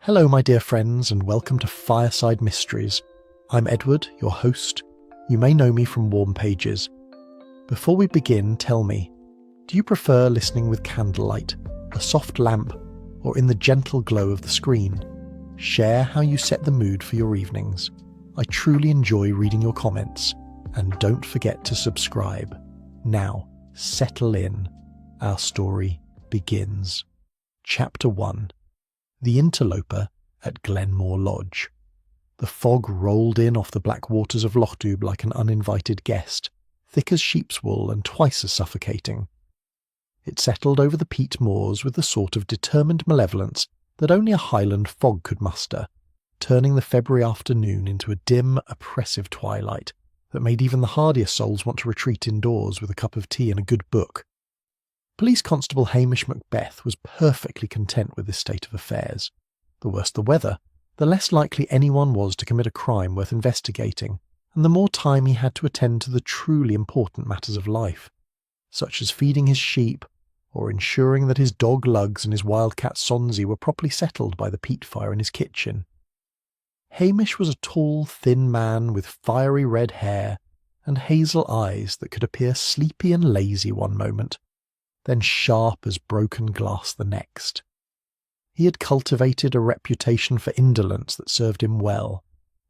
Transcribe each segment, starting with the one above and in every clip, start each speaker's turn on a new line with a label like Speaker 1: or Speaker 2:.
Speaker 1: Hello my dear friends and welcome to Fireside Mysteries. I'm Edward, your host. You may know me from Warm Pages. Before we begin, tell me, do you prefer listening with candlelight, a soft lamp, or in the gentle glow of the screen? Share how you set the mood for your evenings. I truly enjoy reading your comments, and don't forget to subscribe. Now, settle in. Our story begins. Chapter 1. The Interloper at Glenmore Lodge. The fog rolled in off the black waters of Lochtube like an uninvited guest, thick as sheep's wool and twice as suffocating. It settled over the peat moors with the sort of determined malevolence that only a Highland fog could muster, turning the February afternoon into a dim, oppressive twilight that made even the hardiest souls want to retreat indoors with a cup of tea and a good book. Police Constable Hamish Macbeth was perfectly content with this state of affairs. The worse the weather, the less likely anyone was to commit a crime worth investigating, and the more time he had to attend to the truly important matters of life, such as feeding his sheep, or ensuring that his dog Lugs and his wildcat Sonsie were properly settled by the peat fire in his kitchen. Hamish was a tall, thin man with fiery red hair and hazel eyes that could appear sleepy and lazy one moment, then sharp as broken glass the next. He had cultivated a reputation for indolence that served him well,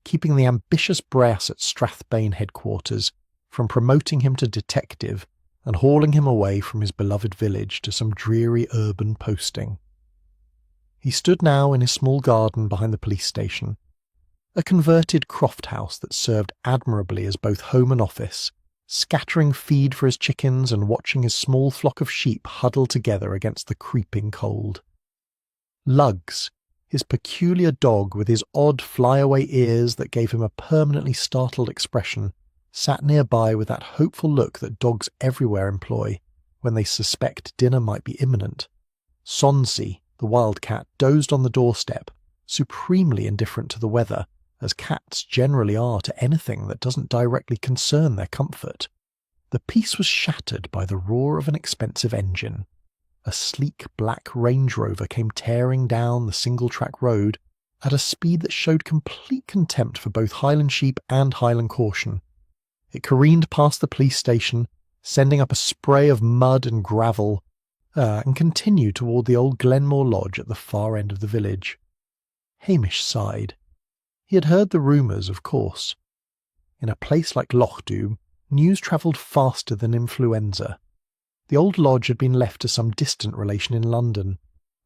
Speaker 1: keeping the ambitious brass at Strathbane headquarters from promoting him to detective and hauling him away from his beloved village to some dreary urban posting. He stood now in his small garden behind the police station, a converted croft house that served admirably as both home and office, scattering feed for his chickens and watching his small flock of sheep huddle together against the creeping cold. Lugs, his peculiar dog with his odd flyaway ears that gave him a permanently startled expression, sat nearby with that hopeful look that dogs everywhere employ when they suspect dinner might be imminent. Sonsie, the wildcat, dozed on the doorstep, supremely indifferent to the weather, as cats generally are to anything that doesn't directly concern their comfort. The peace was shattered by the roar of an expensive engine. A sleek black Range Rover came tearing down the single-track road at a speed that showed complete contempt for both Highland sheep and Highland caution. It careened past the police station, sending up a spray of mud and gravel, and continued toward the old Glenmore Lodge at the far end of the village. Hamish sighed. He had heard the rumours, of course. In a place like Lochtube, news travelled faster than influenza. The old lodge had been left to some distant relation in London,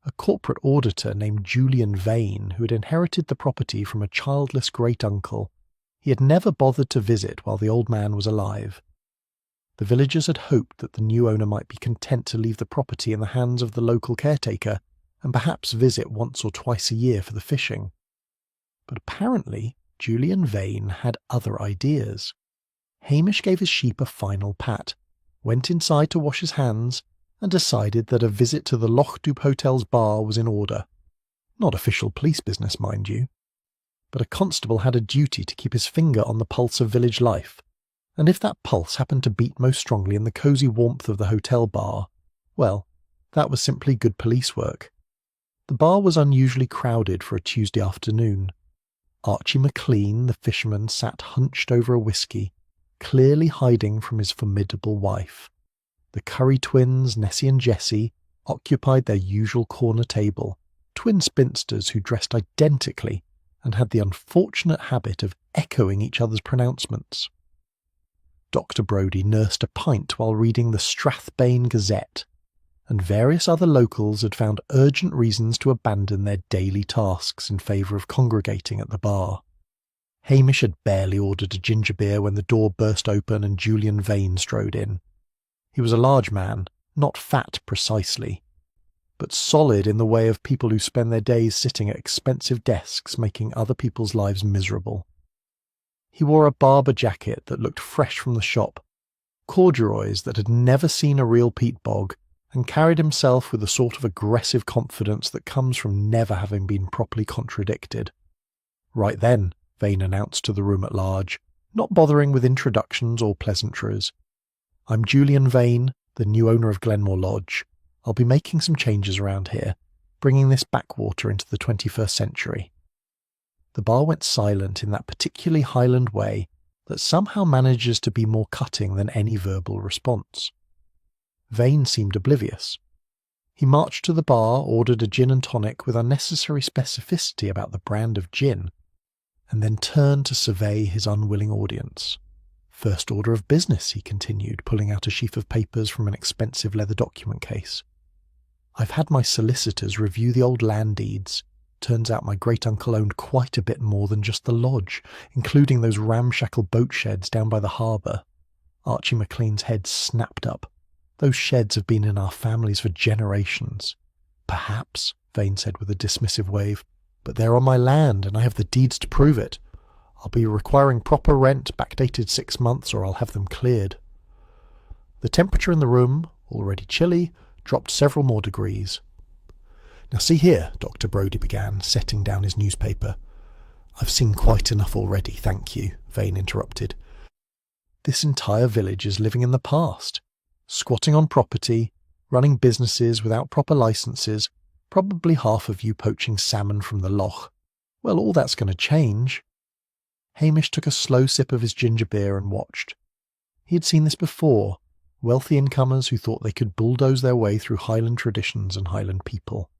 Speaker 1: a corporate auditor named Julian Vane, who had inherited the property from a childless great-uncle. He had never bothered to visit while the old man was alive. The villagers had hoped that the new owner might be content to leave the property in the hands of the local caretaker, and perhaps visit once or twice a year for the fishing. But apparently Julian Vane had other ideas. Hamish gave his sheep a final pat, went inside to wash his hands, and decided that a visit to the Lochtube Hotel's bar was in order. Not official police business, mind you. But a constable had a duty to keep his finger on the pulse of village life, and if that pulse happened to beat most strongly in the cosy warmth of the hotel bar, well, that was simply good police work. The bar was unusually crowded for a Tuesday afternoon. Archie McLean, the fisherman, sat hunched over a whisky, clearly hiding from his formidable wife. The Curry twins, Nessie and Jessie, occupied their usual corner table, twin spinsters who dressed identically and had the unfortunate habit of echoing each other's pronouncements. Dr. Brodie nursed a pint while reading the Strathbane Gazette, and various other locals had found urgent reasons to abandon their daily tasks in favour of congregating at the bar. Hamish had barely ordered a ginger beer when the door burst open and Julian Vane strode in. He was a large man, not fat precisely, but solid in the way of people who spend their days sitting at expensive desks making other people's lives miserable. He wore a Barber jacket that looked fresh from the shop, corduroys that had never seen a real peat bog, and carried himself with the sort of aggressive confidence that comes from never having been properly contradicted. Right then, Vane announced to the room at large, not bothering with introductions or pleasantries. I'm Julian Vane, the new owner of Glenmore Lodge. I'll be making some changes around here. bringing this backwater into the 21st century. The bar went silent in that particularly Highland way that somehow manages to be more cutting than any verbal response. Vane seemed oblivious. He marched to the bar, ordered a gin and tonic with unnecessary specificity about the brand of gin, and then turned to survey his unwilling audience. "First order of business," he continued, pulling out a sheaf of papers from an expensive leather document case. "I've had my solicitors review the old land deeds. Turns out my great-uncle owned quite a bit more than just the lodge, including those ramshackle boat sheds down by the harbour." Archie McLean's head snapped up. "Those sheds have been in our families for generations." "Perhaps," Vane said with a dismissive wave, "but they're on my land, and I have the deeds to prove it. I'll be requiring proper rent, backdated 6 months, or I'll have them cleared." The temperature in the room, already chilly, dropped several more degrees. "Now see here," Dr. Brodie began, setting down his newspaper. "I've seen quite enough already, thank you," Vane interrupted. "This entire village is living in the past. Squatting on property, running businesses without proper licenses, probably half of you poaching salmon from the loch. Well, all that's going to change." Hamish took a slow sip of his ginger beer and watched. He had seen this before, wealthy incomers who thought they could bulldoze their way through Highland traditions and Highland people.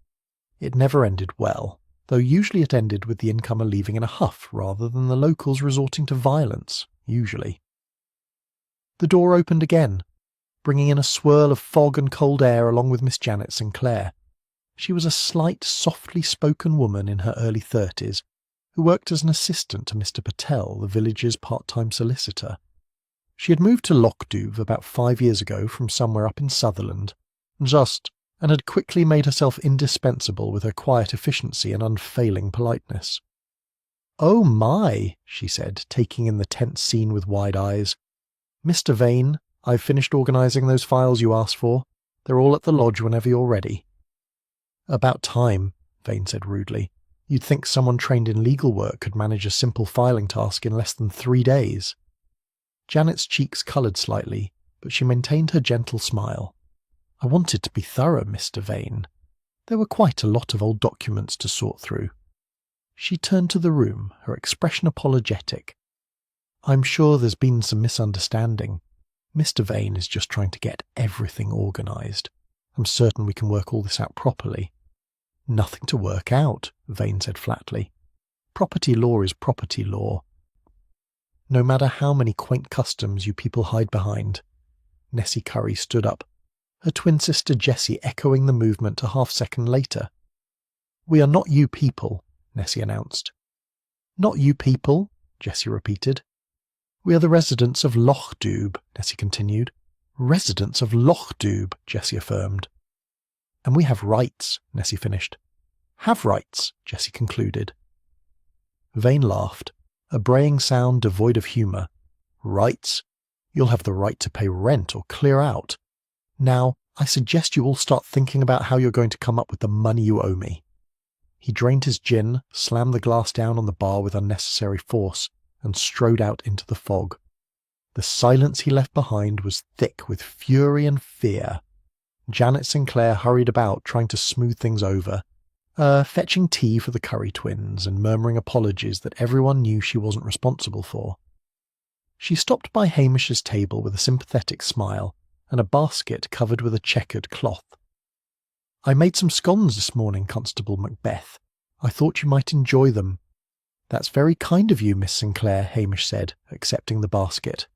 Speaker 1: It never ended well, though usually it ended with the incomer leaving in a huff rather than the locals resorting to violence, usually. The door opened again, bringing in a swirl of fog and cold air along with Miss Janet Sinclair. She was a slight, softly spoken woman in her early 30s, who worked as an assistant to Mr. Patel, the village's part-time solicitor. She had moved to Lochduve about 5 years ago from somewhere up in Sutherland, and had quickly made herself indispensable with her quiet efficiency and unfailing politeness. "Oh my," she said, taking in the tense scene with wide eyes. "Mr. Vane, I've finished organising those files you asked for. They're all at the lodge whenever you're ready." "About time," Vane said rudely. "You'd think someone trained in legal work could manage a simple filing task in less than 3 days. Janet's cheeks coloured slightly, but she maintained her gentle smile. "I wanted to be thorough, Mr. Vane. There were quite a lot of old documents to sort through." She turned to the room, her expression apologetic. "I'm sure there's been some misunderstanding. Mr. Vane is just trying to get everything organised. I'm certain we can work all this out properly." "Nothing to work out," Vane said flatly. "Property law is property law. No matter how many quaint customs you people hide behind." Nessie Curry stood up, her twin sister Jessie echoing the movement a half-second later. "We are not you people," Nessie announced. "Not you people," Jessie repeated. "We are the residents of Lochduve," Nessie continued. "Residents of Lochduve," Jessie affirmed. "And we have rights," Nessie finished. "Have rights," Jessie concluded. Vane laughed, a braying sound devoid of humour. "Rights? You'll have the right to pay rent or clear out. Now, I suggest you all start thinking about how you're going to come up with the money you owe me." He drained his gin, slammed the glass down on the bar with unnecessary force, and strode out into the fog. The silence he left behind was thick with fury and fear. Janet Sinclair hurried about trying to smooth things over, fetching tea for the Curry twins and murmuring apologies that everyone knew she wasn't responsible for. She stopped by Hamish's table with a sympathetic smile and a basket covered with a checkered cloth. "I made some scones this morning, Constable Macbeth. I thought you might enjoy them." "That's very kind of you, Miss Sinclair," Hamish said, accepting the basket.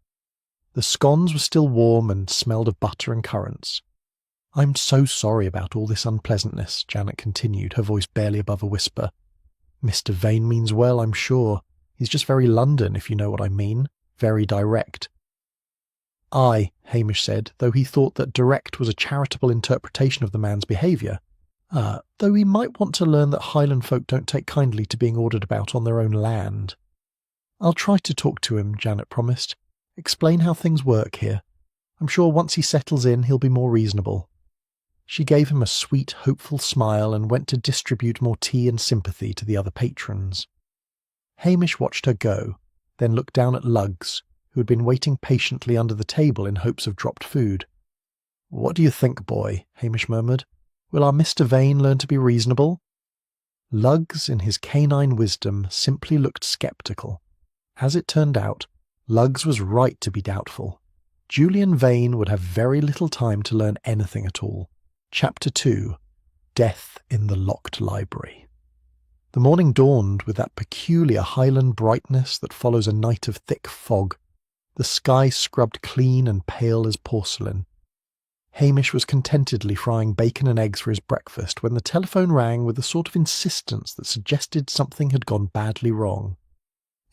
Speaker 1: The scones were still warm and smelled of butter and currants. "I'm so sorry about all this unpleasantness," Janet continued, her voice barely above a whisper. "Mr. Vane means well, I'm sure. He's just very London, if you know what I mean. Very direct." "Aye," Hamish said, though he thought that direct was a charitable interpretation of the man's behaviour. Though he might want to learn that Highland folk don't take kindly to being ordered about on their own land. "I'll try to talk to him," Janet promised. "Explain how things work here. I'm sure once he settles in, he'll be more reasonable." She gave him a sweet, hopeful smile and went to distribute more tea and sympathy to the other patrons. Hamish watched her go, then looked down at Lugs, who had been waiting patiently under the table in hopes of dropped food. "What do you think, boy?" Hamish murmured. Will our Mr. Vane learn to be reasonable? Luggs, in his canine wisdom, simply looked sceptical. As it turned out, Luggs was right to be doubtful. Julian Vane would have very little time to learn anything at all. Chapter 2. Death in the Locked Library. The morning dawned with that peculiar Highland brightness that follows a night of thick fog, the sky scrubbed clean and pale as porcelain. Hamish was contentedly frying bacon and eggs for his breakfast when the telephone rang with a sort of insistence that suggested something had gone badly wrong.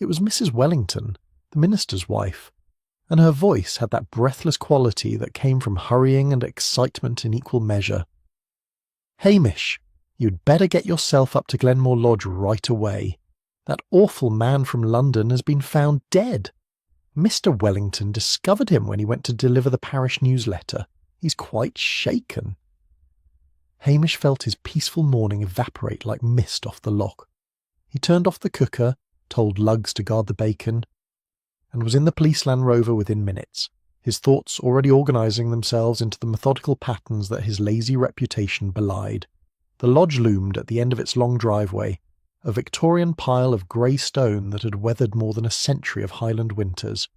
Speaker 1: It was Mrs. Wellington, the minister's wife, and her voice had that breathless quality that came from hurrying and excitement in equal measure. "Hamish, you'd better get yourself up to Glenmore Lodge right away. That awful man from London has been found dead. Mr. Wellington discovered him when he went to deliver the parish newsletter. He's quite shaken." Hamish felt his peaceful morning evaporate like mist off the lock. He turned off the cooker, told Luggs to guard the bacon, and was in the police Land Rover within minutes, his thoughts already organising themselves into the methodical patterns that his lazy reputation belied. The lodge loomed at the end of its long driveway, a Victorian pile of grey stone that had weathered more than a century of Highland winters.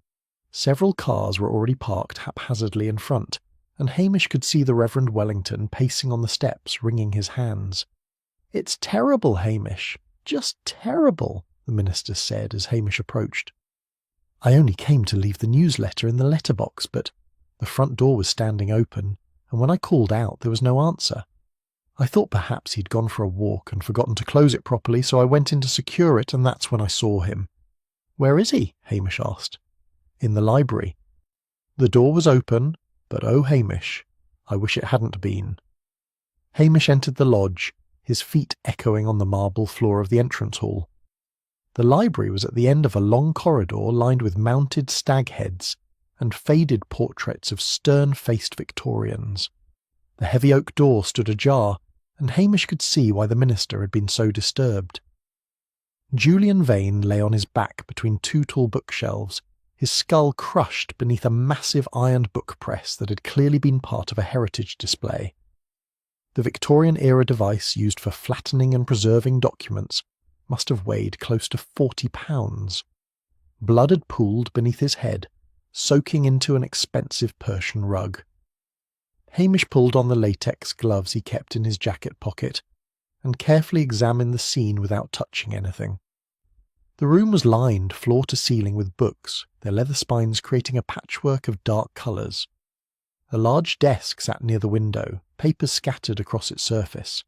Speaker 1: Several cars were already parked haphazardly in front, and Hamish could see the Reverend Wellington pacing on the steps, wringing his hands. "It's terrible, Hamish, just terrible," the minister said as Hamish approached. "I only came to leave the newsletter in the letterbox, but the front door was standing open, and when I called out there was no answer. I thought perhaps he'd gone for a walk and forgotten to close it properly, so I went in to secure it, and that's when I saw him." "Where is he?" Hamish asked. "In the library." The door was open, but oh, Hamish, I wish it hadn't been. Hamish entered the lodge, his feet echoing on the marble floor of the entrance hall. The library was at the end of a long corridor lined with mounted stag heads and faded portraits of stern-faced Victorians. The heavy oak door stood ajar, and Hamish could see why the minister had been so disturbed. Julian Vane lay on his back between two tall bookshelves, his skull crushed beneath a massive ironed book press that had clearly been part of a heritage display. The Victorian-era device used for flattening and preserving documents must have weighed close to 40 pounds. Blood had pooled beneath his head, soaking into an expensive Persian rug. Hamish pulled on the latex gloves he kept in his jacket pocket and carefully examined the scene without touching anything. The room was lined floor to ceiling with books, their leather spines creating a patchwork of dark colours. A large desk sat near the window, papers scattered across its surface.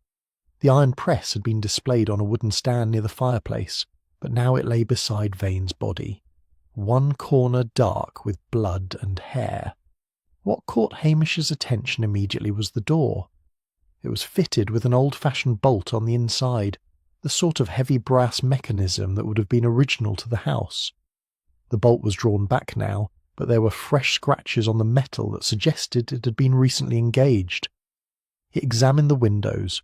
Speaker 1: The iron press had been displayed on a wooden stand near the fireplace, but now it lay beside Vane's body, one corner dark with blood and hair. What caught Hamish's attention immediately was the door. It was fitted with an old-fashioned bolt on the inside, the sort of heavy brass mechanism that would have been original to the house. The bolt was drawn back now, but there were fresh scratches on the metal that suggested it had been recently engaged. He examined the windows.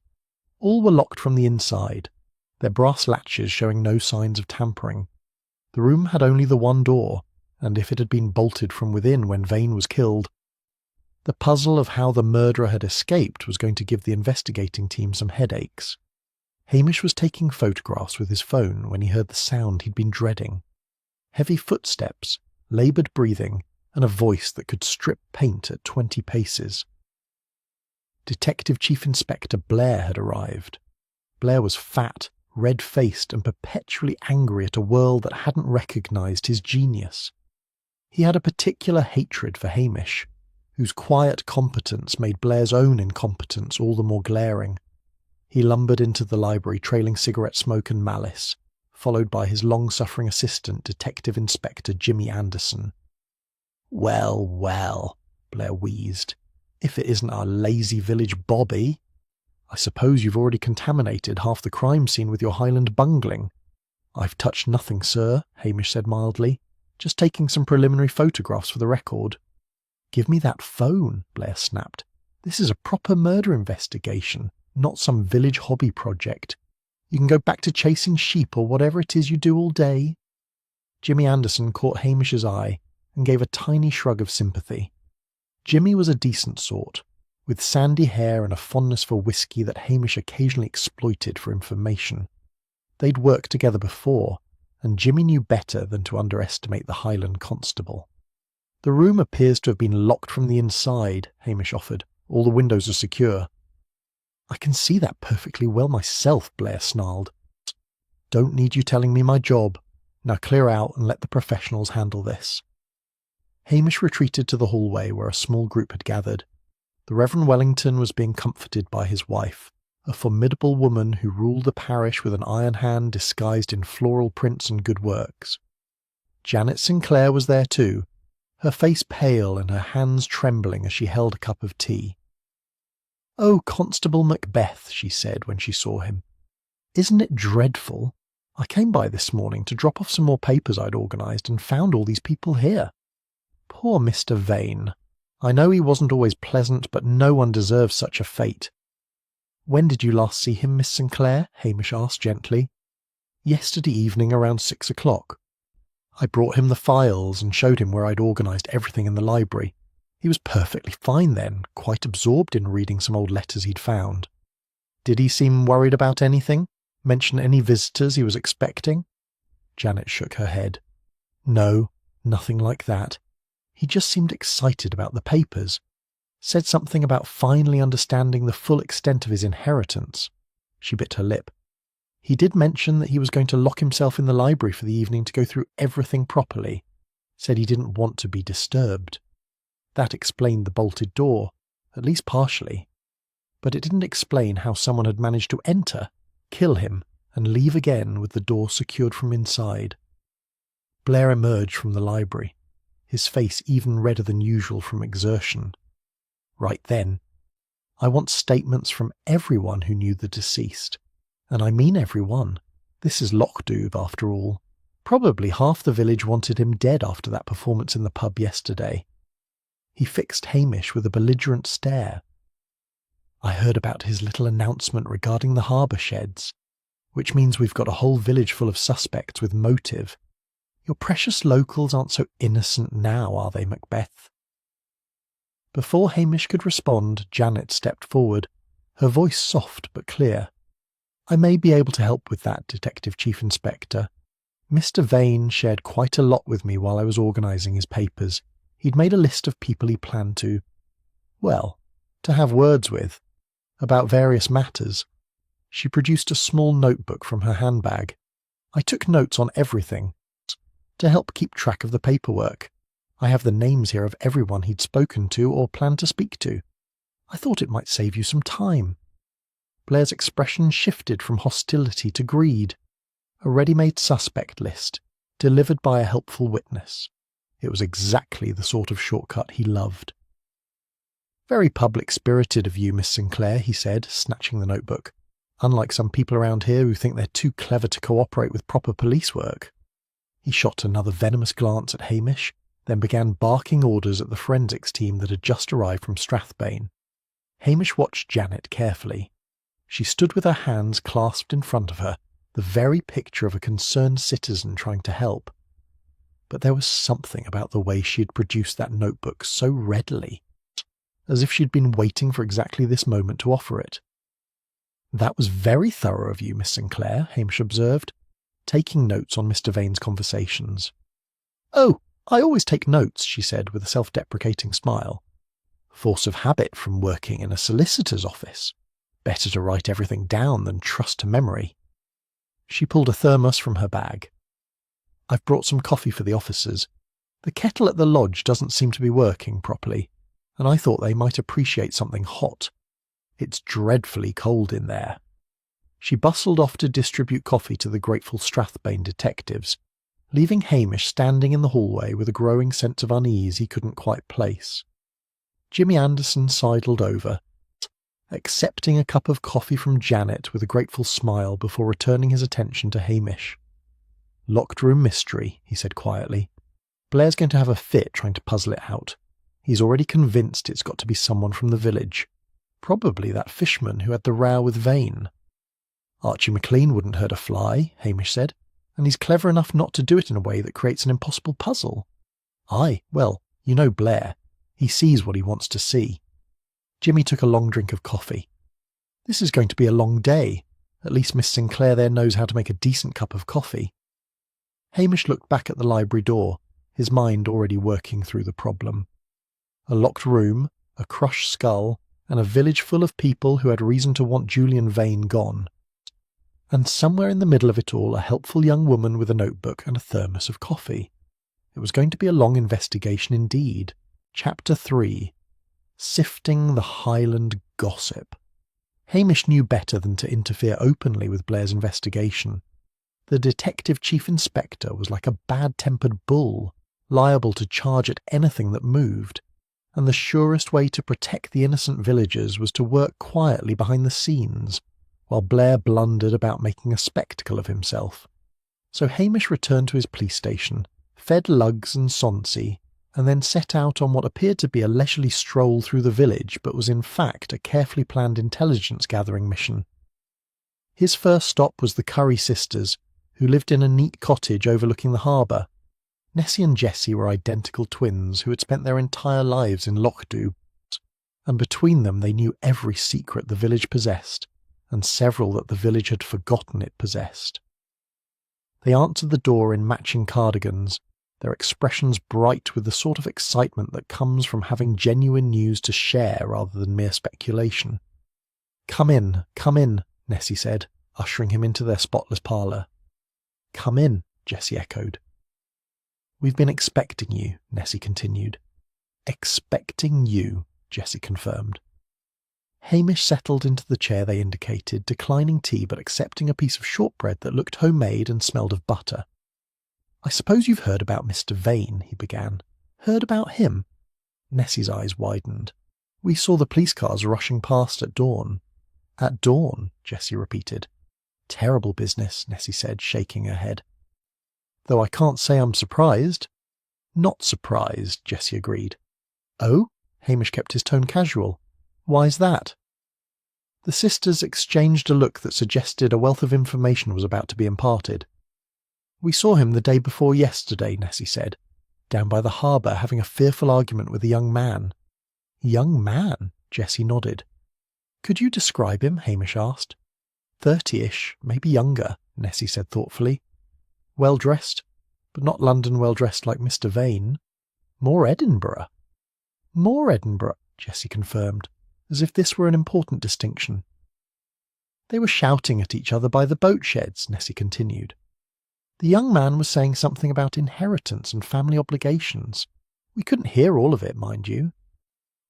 Speaker 1: All were locked from the inside, their brass latches showing no signs of tampering. The room had only the one door, and if it had been bolted from within when Vane was killed, the puzzle of how the murderer had escaped was going to give the investigating team some headaches. Hamish was taking photographs with his phone when he heard the sound he'd been dreading. Heavy footsteps, laboured breathing, and a voice that could strip paint at 20 paces. Detective Chief Inspector Blair had arrived. Blair was fat, red-faced, and perpetually angry at a world that hadn't recognised his genius. He had a particular hatred for Hamish, whose quiet competence made Blair's own incompetence all the more glaring. He lumbered into the library trailing cigarette smoke and malice, followed by his long-suffering assistant, Detective Inspector Jimmy Anderson. "Well, well," Blair wheezed, "if it isn't our lazy village Bobby. I suppose you've already contaminated half the crime scene with your Highland bungling." "I've touched nothing, sir," Hamish said mildly. "Just taking some preliminary photographs for the record." "Give me that phone," Blair snapped. "This is a proper murder investigation, not some village hobby project. You can go back to chasing sheep or whatever it is you do all day." Jimmy Anderson caught Hamish's eye and gave a tiny shrug of sympathy. Jimmy was a decent sort, with sandy hair and a fondness for whiskey that Hamish occasionally exploited for information. They'd worked together before, and Jimmy knew better than to underestimate the Highland constable. "The room appears to have been locked from the inside," Hamish offered. "All the windows are secure." "I can see that perfectly well myself," Blair snarled. "Don't need you telling me my job. Now clear out and let the professionals handle this." Hamish retreated to the hallway where a small group had gathered. The Reverend Wellington was being comforted by his wife, a formidable woman who ruled the parish with an iron hand disguised in floral prints and good works. Janet Sinclair was there too, her face pale and her hands trembling as she held a cup of tea. "Oh, Constable Macbeth," she said when she saw him. "Isn't it dreadful? I came by this morning to drop off some more papers I'd organised and found all these people here. Poor Mr. Vane. I know he wasn't always pleasant, but no one deserves such a fate." "When did you last see him, Miss Sinclair?" Hamish asked gently. "Yesterday evening around 6 o'clock. I brought him the files and showed him where I'd organised everything in the library. He was perfectly fine then, quite absorbed in reading some old letters he'd found." "Did he seem worried about anything? Mention any visitors he was expecting?" Janet shook her head. "No, nothing like that. He just seemed excited about the papers. Said something about finally understanding the full extent of his inheritance." She bit her lip. "He did mention that he was going to lock himself in the library for the evening to go through everything properly. Said he didn't want to be disturbed. That explained the bolted door, at least partially. But it didn't explain how someone had managed to enter, kill him, and leave again with the door secured from inside." Blair emerged from the library, his face even redder than usual from exertion. "Right then. I want statements from everyone who knew the deceased. And I mean everyone. This is Lochduve, after all. Probably half the village wanted him dead after that performance in the pub yesterday." He fixed Hamish with a belligerent stare. "I heard about his little announcement regarding the harbour sheds, which means we've got a whole village full of suspects with motive. Your precious locals aren't so innocent now, are they, Macbeth?" Before Hamish could respond, Janet stepped forward, her voice soft but clear. "I may be able to help with that, Detective Chief Inspector. Mr. Vane shared quite a lot with me while I was organising his papers. He'd made a list of people he planned to have words with, about various matters." She produced a small notebook from her handbag. "I took notes on everything, to help keep track of the paperwork. I have the names here of everyone he'd spoken to or planned to speak to. I thought it might save you some time." Blair's expression shifted from hostility to greed. A ready-made suspect list, delivered by a helpful witness. It was exactly the sort of shortcut he loved. "Very public-spirited of you, Miss Sinclair," he said, snatching the notebook. "Unlike some people around here who think they're too clever to cooperate with proper police work." He shot another venomous glance at Hamish, then began barking orders at the forensics team that had just arrived from Strathbane. Hamish watched Janet carefully. She stood with her hands clasped in front of her, the very picture of a concerned citizen trying to help. But there was something about the way she had produced that notebook so readily, as if she'd been waiting for exactly this moment to offer it. "That was very thorough of you, Miss Sinclair," Hamish observed, taking notes on Mr. Vane's conversations. "Oh, I always take notes," she said with a self-deprecating smile. "Force of habit from working in a solicitor's office. Better to write everything down than trust to memory." She pulled a thermos from her bag. "I've brought some coffee for the officers. The kettle at the lodge doesn't seem to be working properly, and I thought they might appreciate something hot. It's dreadfully cold in there." She bustled off to distribute coffee to the grateful Strathbane detectives, leaving Hamish standing in the hallway with a growing sense of unease he couldn't quite place. Jimmy Anderson sidled over, accepting a cup of coffee from Janet with a grateful smile before returning his attention to Hamish. "Locked room mystery," he said quietly. "Blair's going to have a fit trying to puzzle it out. He's already convinced it's got to be someone from the village. Probably that fishman who had the row with Vane." "Archie McLean wouldn't hurt a fly," Hamish said, "and he's clever enough not to do it in a way that creates an impossible puzzle." "Aye, well, you know Blair. He sees what he wants to see." Jimmy took a long drink of coffee. This is going to be a long day. At least Miss Sinclair there knows how to make a decent cup of coffee. Hamish looked back at the library door, his mind already working through the problem. A locked room, a crushed skull, and a village full of people who had reason to want Julian Vane gone. And somewhere in the middle of it all, a helpful young woman with a notebook and a thermos of coffee. It was going to be a long investigation indeed. Chapter 3. Sifting the Highland Gossip. Hamish knew better than to interfere openly with Blair's investigation. The detective chief inspector was like a bad-tempered bull, liable to charge at anything that moved, and the surest way to protect the innocent villagers was to work quietly behind the scenes, while Blair blundered about making a spectacle of himself. So Hamish returned to his police station, fed lugs and Sonsy, and then set out on what appeared to be a leisurely stroll through the village, but was in fact a carefully planned intelligence-gathering mission. His first stop was the Curry sisters, who lived in a neat cottage overlooking the harbour. Nessie and Jessie were identical twins who had spent their entire lives in Lochdew, and between them they knew every secret the village possessed, and several that the village had forgotten it possessed. They answered the door in matching cardigans, their expressions bright with the sort of excitement that comes from having genuine news to share rather than mere speculation. Come in, Nessie said, ushering him into their spotless parlour. Come in, Jessie echoed. We've been expecting you, Nessie continued. Expecting you, Jessie confirmed. Hamish settled into the chair they indicated, declining tea but accepting a piece of shortbread that looked homemade and smelled of butter. I suppose you've heard about Mr. Vane, he began. Heard about him? Nessie's eyes widened. We saw the police cars rushing past at dawn. At dawn, Jessie repeated. Terrible business, Nessie said, shaking her head. Though I can't say I'm surprised. Not surprised, Jessie agreed. Oh? Hamish kept his tone casual. Why's that? The sisters exchanged a look that suggested a wealth of information was about to be imparted. We saw him the day before yesterday, Nessie said, down by the harbour having a fearful argument with a young man. Young man? Jessie nodded. Could you describe him? Hamish asked. 30-ish, maybe younger, Nessie said thoughtfully. Well-dressed, but not London well-dressed like Mr. Vane. More Edinburgh. More Edinburgh, Jessie confirmed, as if this were an important distinction. They were shouting at each other by the boat sheds, Nessie continued. The young man was saying something about inheritance and family obligations. We couldn't hear all of it, mind you.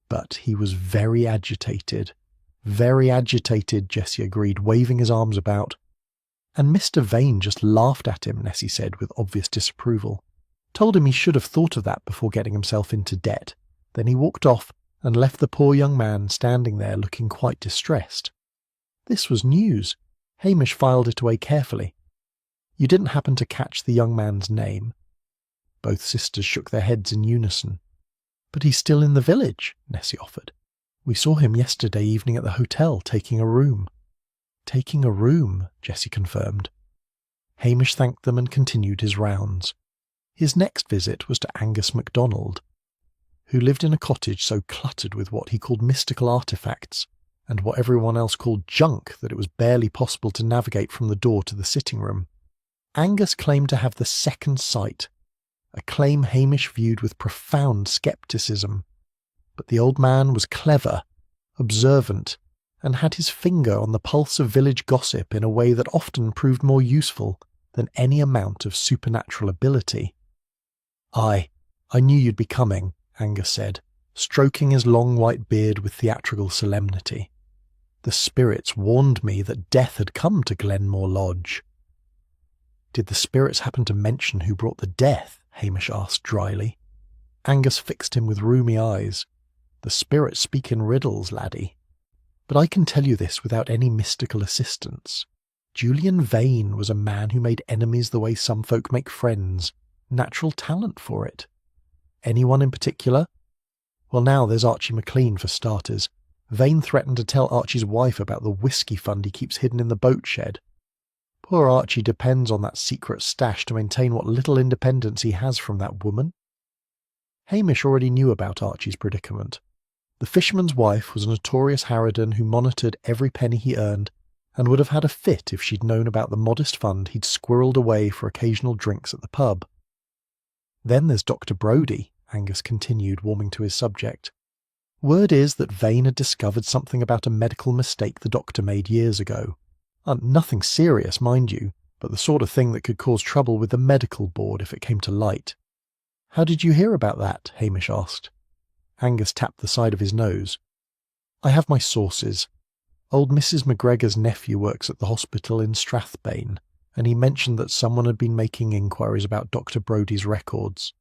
Speaker 1: But he was very agitated. Very agitated, Jessie agreed, waving his arms about. And Mr. Vane just laughed at him, Nessie said with obvious disapproval. Told him he should have thought of that before getting himself into debt. Then he walked off and left the poor young man standing there looking quite distressed. This was news. Hamish filed it away carefully. You didn't happen to catch the young man's name? Both sisters shook their heads in unison. But he's still in the village, Nessie offered. We saw him yesterday evening at the hotel, taking a room. Taking a room, Jessie confirmed. Hamish thanked them and continued his rounds. His next visit was to Angus MacDonald, who lived in a cottage so cluttered with what he called mystical artefacts, and what everyone else called junk that it was barely possible to navigate from the door to the sitting room. Angus claimed to have the second sight, a claim Hamish viewed with profound scepticism. But the old man was clever, observant, and had his finger on the pulse of village gossip in a way that often proved more useful than any amount of supernatural ability. I knew you'd be coming, Angus said, stroking his long white beard with theatrical solemnity. The spirits warned me that death had come to Glenmore Lodge. Did the spirits happen to mention who brought the death? Hamish asked dryly. Angus fixed him with rheumy eyes. The spirits speak in riddles, laddie. But I can tell you this without any mystical assistance. Julian Vane was a man who made enemies the way some folk make friends. Natural talent for it. Anyone in particular? Well, now there's Archie McLean for starters. Vane threatened to tell Archie's wife about the whiskey fund he keeps hidden in the boat shed. Poor Archie depends on that secret stash to maintain what little independence he has from that woman. Hamish already knew about Archie's predicament. The fisherman's wife was a notorious harridan who monitored every penny he earned and would have had a fit if she'd known about the modest fund he'd squirreled away for occasional drinks at the pub. Then there's Dr. Brodie, Angus continued, warming to his subject. Word is that Vane had discovered something about a medical mistake the doctor made years ago. Nothing serious, mind you, but the sort of thing that could cause trouble with the medical board if it came to light. How did you hear about that? Hamish asked. Angus tapped the side of his nose. I have my sources. Old Mrs. McGregor's nephew works at the hospital in Strathbane, and he mentioned that someone had been making inquiries about Dr. Brodie's records.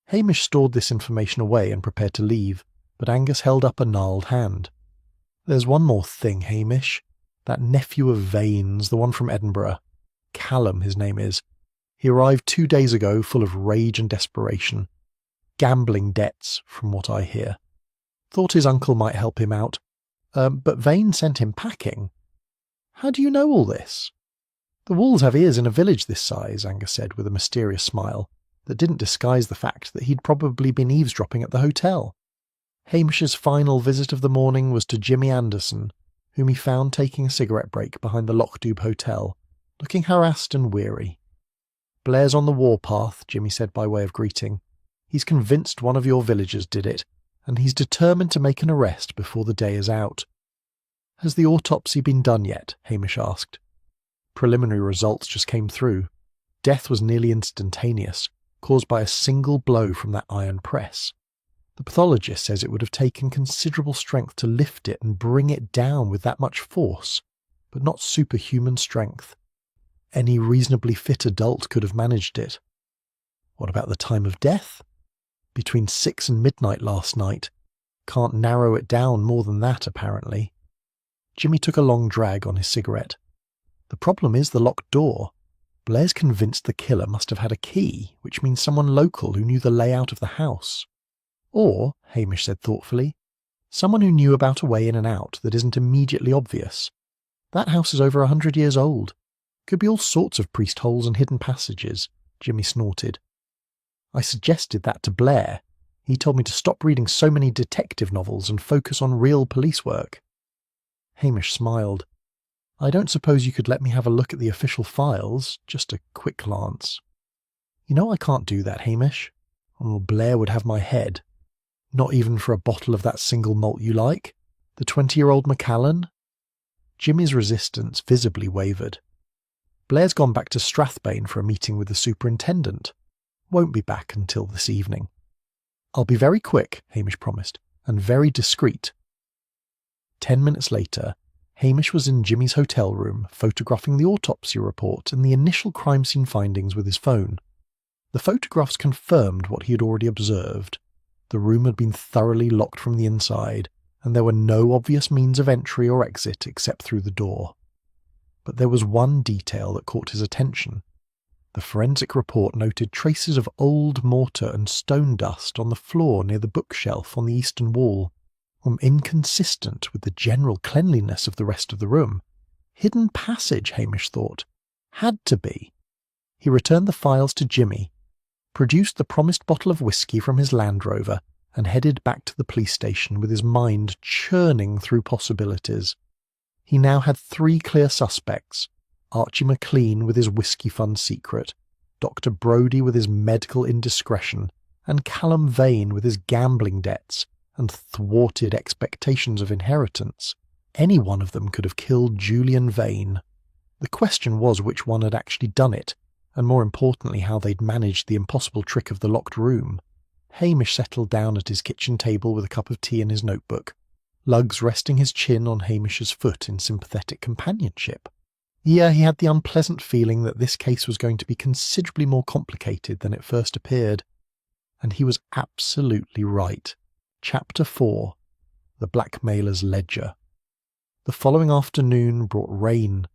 Speaker 1: Hamish stored this information away and prepared to leave, but Angus held up a gnarled hand. There's one more thing, Hamish. That nephew of Vane's, the one from Edinburgh. Callum, his name is. He arrived 2 days ago full of rage and desperation. Gambling debts, from what I hear. Thought his uncle might help him out. But Vane sent him packing. How do you know all this? The wolves have ears in a village this size, Angus said with a mysterious smile that didn't disguise the fact that he'd probably been eavesdropping at the hotel. Hamish's final visit of the morning was to Jimmy Anderson, whom he found taking a cigarette break behind the Lochdoub Hotel, looking harassed and weary. Blair's on the warpath, Jimmy said by way of greeting. He's convinced one of your villagers did it, and he's determined to make an arrest before the day is out. Has the autopsy been done yet? Hamish asked. Preliminary results just came through. Death was nearly instantaneous, caused by a single blow from that iron press. The pathologist says it would have taken considerable strength to lift it and bring it down with that much force, but not superhuman strength. Any reasonably fit adult could have managed it. What about the time of death? Between 6 and midnight last night. Can't narrow it down more than that, apparently. Jimmy took a long drag on his cigarette. The problem is the locked door. Blair's convinced the killer must have had a key, which means someone local who knew the layout of the house. Or, Hamish said thoughtfully, someone who knew about a way in and out that isn't immediately obvious. That house is over 100 years old. Could be all sorts of priest holes and hidden passages, Jimmy snorted. I suggested that to Blair. He told me to stop reading so many detective novels and focus on real police work. Hamish smiled. I don't suppose you could let me have a look at the official files, just a quick glance. You know I can't do that, Hamish. Well, Blair would have my head. Not even for a bottle of that single malt you like? The 20-year-old Macallan? Jimmy's resistance visibly wavered. Blair's gone back to Strathbane for a meeting with the superintendent. Won't be back until this evening. I'll be very quick, Hamish promised, and very discreet. 10 minutes later, Hamish was in Jimmy's hotel room, photographing the autopsy report and the initial crime scene findings with his phone. The photographs confirmed what he had already observed. The room had been thoroughly locked from the inside, and there were no obvious means of entry or exit except through the door. But there was one detail that caught his attention. The forensic report noted traces of old mortar and stone dust on the floor near the bookshelf on the eastern wall, inconsistent with the general cleanliness of the rest of the room. Hidden passage, Hamish thought. Had to be. He returned the files to Jimmy, produced the promised bottle of whiskey from his Land Rover, and headed back to the police station with his mind churning through possibilities. He now had 3 clear suspects: Archie McLean with his whiskey fund secret, Dr. Brodie with his medical indiscretion, and Callum Vane with his gambling debts and thwarted expectations of inheritance. Any one of them could have killed Julian Vane. The question was which one had actually done it, and more importantly how they'd managed the impossible trick of the locked room. Hamish settled down at his kitchen table with a cup of tea and his notebook, Lugs resting his chin on Hamish's foot in sympathetic companionship. Yeah, he had the unpleasant feeling that this case was going to be considerably more complicated than it first appeared. And he was absolutely right. Chapter 4. The Blackmailer's Ledger. The following afternoon brought rain,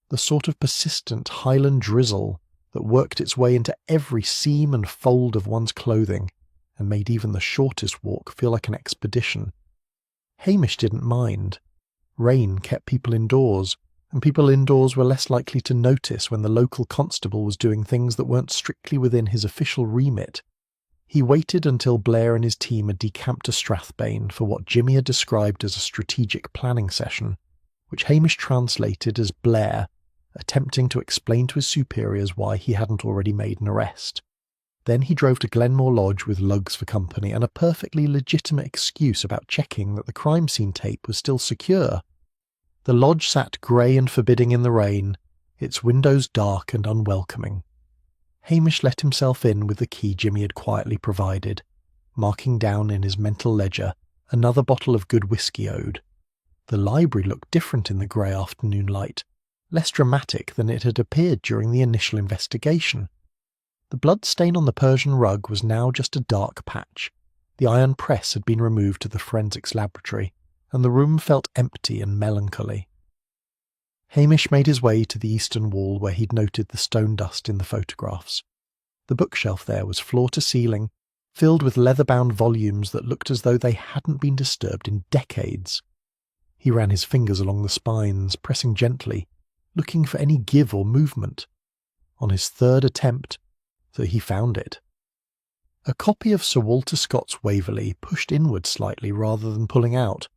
Speaker 1: the sort of persistent Highland drizzle that worked its way into every seam and fold of one's clothing and made even the shortest walk feel like an expedition. Hamish didn't mind. Rain kept people indoors, and people indoors were less likely to notice when the local constable was doing things that weren't strictly within his official remit. He waited until Blair and his team had decamped to Strathbane for what Jimmy had described as a strategic planning session, which Hamish translated as Blair attempting to explain to his superiors why he hadn't already made an arrest. Then he drove to Glenmore Lodge with lugs for company and a perfectly legitimate excuse about checking that the crime scene tape was still secure. The lodge sat grey and forbidding in the rain, its windows dark and unwelcoming. Hamish let himself in with the key Jimmy had quietly provided, marking down in his mental ledger another bottle of good whiskey owed. The library looked different in the grey afternoon light, less dramatic than it had appeared during the initial investigation. The blood stain on the Persian rug was now just a dark patch. The iron press had been removed to the forensics laboratory, and the room felt empty and melancholy. Hamish made his way to the eastern wall where he'd noted the stone dust in the photographs. The bookshelf there was floor to ceiling, filled with leather-bound volumes that looked as though they hadn't been disturbed in decades. He ran his fingers along the spines, pressing gently, looking for any give or movement. On his third attempt, he found it. A copy of Sir Walter Scott's Waverley pushed inward slightly rather than pulling out.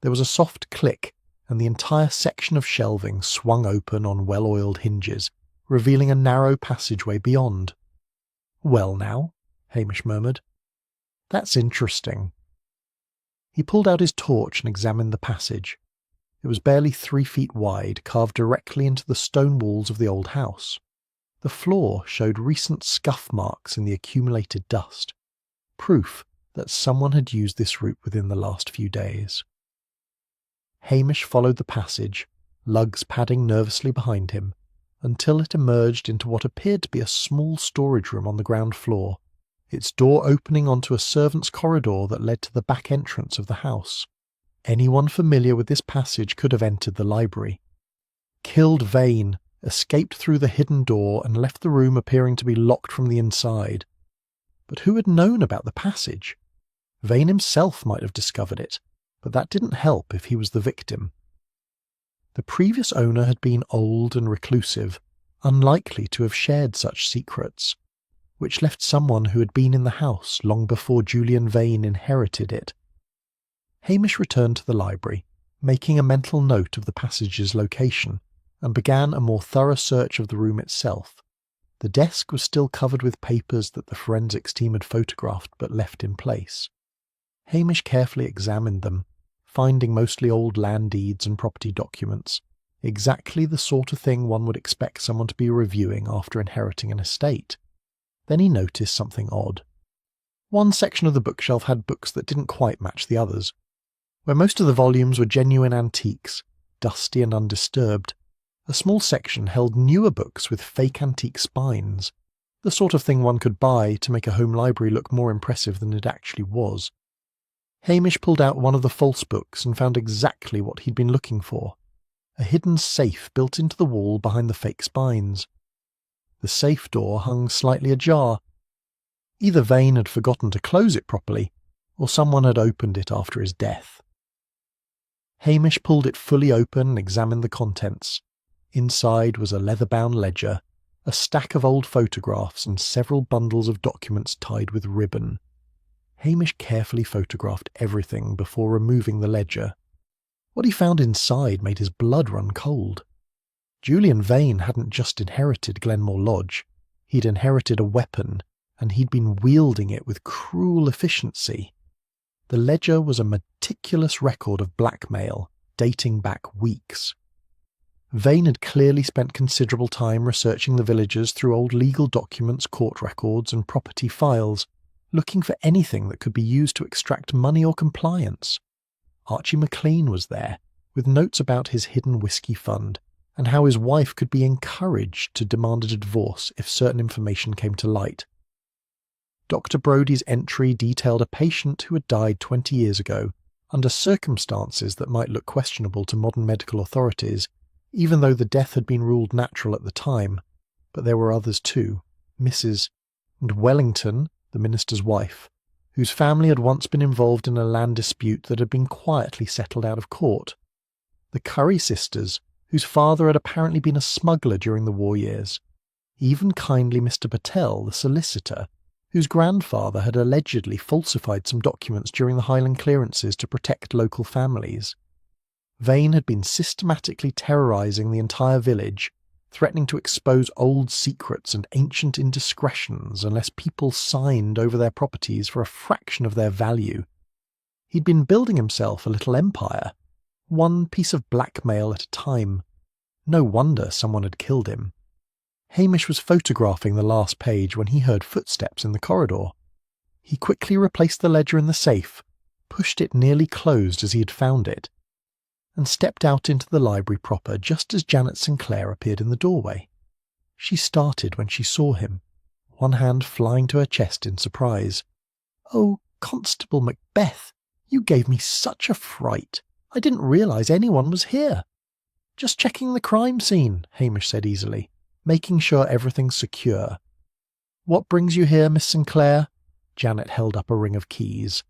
Speaker 1: There was a soft click, and the entire section of shelving swung open on well-oiled hinges, revealing a narrow passageway beyond. "Well now," Hamish murmured. "That's interesting." He pulled out his torch and examined the passage. It was barely 3 feet wide, carved directly into the stone walls of the old house. The floor showed recent scuff marks in the accumulated dust, proof that someone had used this route within the last few days. Hamish followed the passage, lugs padding nervously behind him, until it emerged into what appeared to be a small storage room on the ground floor, its door opening onto a servants' corridor that led to the back entrance of the house. Anyone familiar with this passage could have entered the library. Killed Vane escaped through the hidden door and left the room appearing to be locked from the inside. But who had known about the passage? Vane himself might have discovered it, but that didn't help if he was the victim. The previous owner had been old and reclusive, unlikely to have shared such secrets, which left someone who had been in the house long before Julian Vane inherited it. Hamish returned to the library, making a mental note of the passage's location, and began a more thorough search of the room itself. The desk was still covered with papers that the forensics team had photographed but left in place. Hamish carefully examined them, finding mostly old land deeds and property documents, exactly the sort of thing one would expect someone to be reviewing after inheriting an estate. Then he noticed something odd. One section of the bookshelf had books that didn't quite match the others. Where most of the volumes were genuine antiques, dusty and undisturbed, a small section held newer books with fake antique spines, the sort of thing one could buy to make a home library look more impressive than it actually was. Hamish pulled out one of the false books and found exactly what he'd been looking for, a hidden safe built into the wall behind the fake spines. The safe door hung slightly ajar. Either Vane had forgotten to close it properly, or someone had opened it after his death. Hamish pulled it fully open and examined the contents. Inside was a leather-bound ledger, a stack of old photographs, and several bundles of documents tied with ribbon. Hamish carefully photographed everything before removing the ledger. What he found inside made his blood run cold. Julian Vane hadn't just inherited Glenmore Lodge. He'd inherited a weapon, and he'd been wielding it with cruel efficiency. The ledger was a meticulous record of blackmail, dating back weeks. Vane had clearly spent considerable time researching the villagers through old legal documents, court records, and property files, looking for anything that could be used to extract money or compliance. Archie McLean was there, with notes about his hidden whiskey fund, and how his wife could be encouraged to demand a divorce if certain information came to light. Dr. Brodie's entry detailed a patient who had died 20 years ago, under circumstances that might look questionable to modern medical authorities, even though the death had been ruled natural at the time. But there were others too, Mrs. and Wellington, the minister's wife, whose family had once been involved in a land dispute that had been quietly settled out of court. The Curry sisters, whose father had apparently been a smuggler during the war years. Even kindly Mr. Patel, the solicitor, whose grandfather had allegedly falsified some documents during the Highland clearances to protect local families. Vane had been systematically terrorising the entire village, threatening to expose old secrets and ancient indiscretions unless people signed over their properties for a fraction of their value. He'd been building himself a little empire, one piece of blackmail at a time. No wonder someone had killed him. Hamish was photographing the last page when he heard footsteps in the corridor. He quickly replaced the ledger in the safe, pushed it nearly closed as he had found it, and stepped out into the library proper just as Janet Sinclair appeared in the doorway. She started when she saw him, one hand flying to her chest in surprise. "Oh, Constable Macbeth, you gave me such a fright. I didn't realise anyone was here." "Just checking the crime scene," Hamish said easily, making sure everything's secure. "What brings you here, Miss Sinclair?" Janet held up a ring of keys.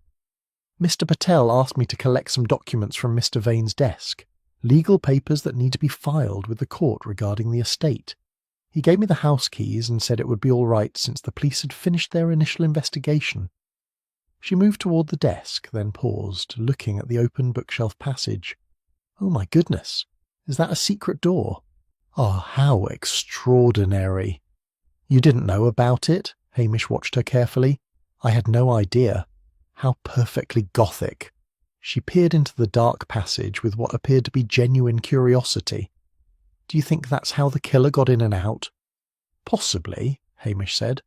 Speaker 1: "Mr. Patel asked me to collect some documents from Mr. Vane's desk, legal papers that need to be filed with the court regarding the estate. He gave me the house keys and said it would be all right since the police had finished their initial investigation." She moved toward the desk, then paused, looking at the open bookshelf passage. "Oh my goodness, is that a secret door? Oh, how extraordinary." "You didn't know about it?" Hamish watched her carefully. "I had no idea. How perfectly Gothic." She peered into the dark passage with what appeared to be genuine curiosity. "Do you think that's how the killer got in and out?" "Possibly," Hamish said.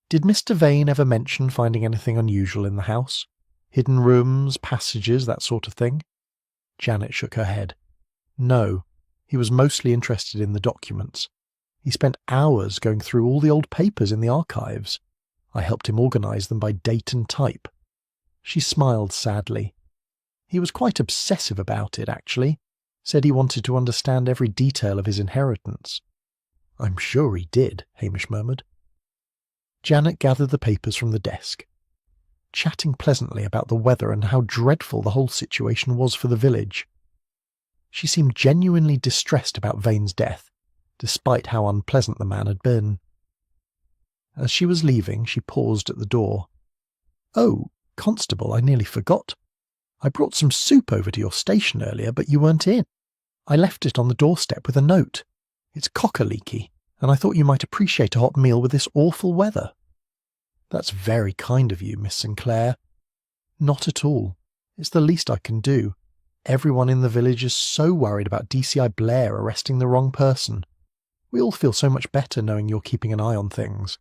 Speaker 1: "Did Mr. Vane ever mention finding anything unusual in the house? Hidden rooms, passages, that sort of thing?" Janet shook her head. "No. He was mostly interested in the documents. He spent hours going through all the old papers in the archives. I helped him organise them by date and type." She smiled sadly. "He was quite obsessive about it, actually. Said he wanted to understand every detail of his inheritance." "I'm sure he did," Hamish murmured. Janet gathered the papers from the desk, chatting pleasantly about the weather and how dreadful the whole situation was for the village. She seemed genuinely distressed about Vane's death, despite how unpleasant the man had been. As she was leaving, she paused at the door. "Oh, Constable, I nearly forgot. I brought some soup over to your station earlier, but you weren't in. I left it on the doorstep with a note. It's cocker-leaky, and I thought you might appreciate a hot meal with this awful weather." "That's very kind of you, Miss Sinclair." "Not at all. It's the least I can do. Everyone in the village is so worried about DCI Blair arresting the wrong person. We all feel so much better knowing you're keeping an eye on things."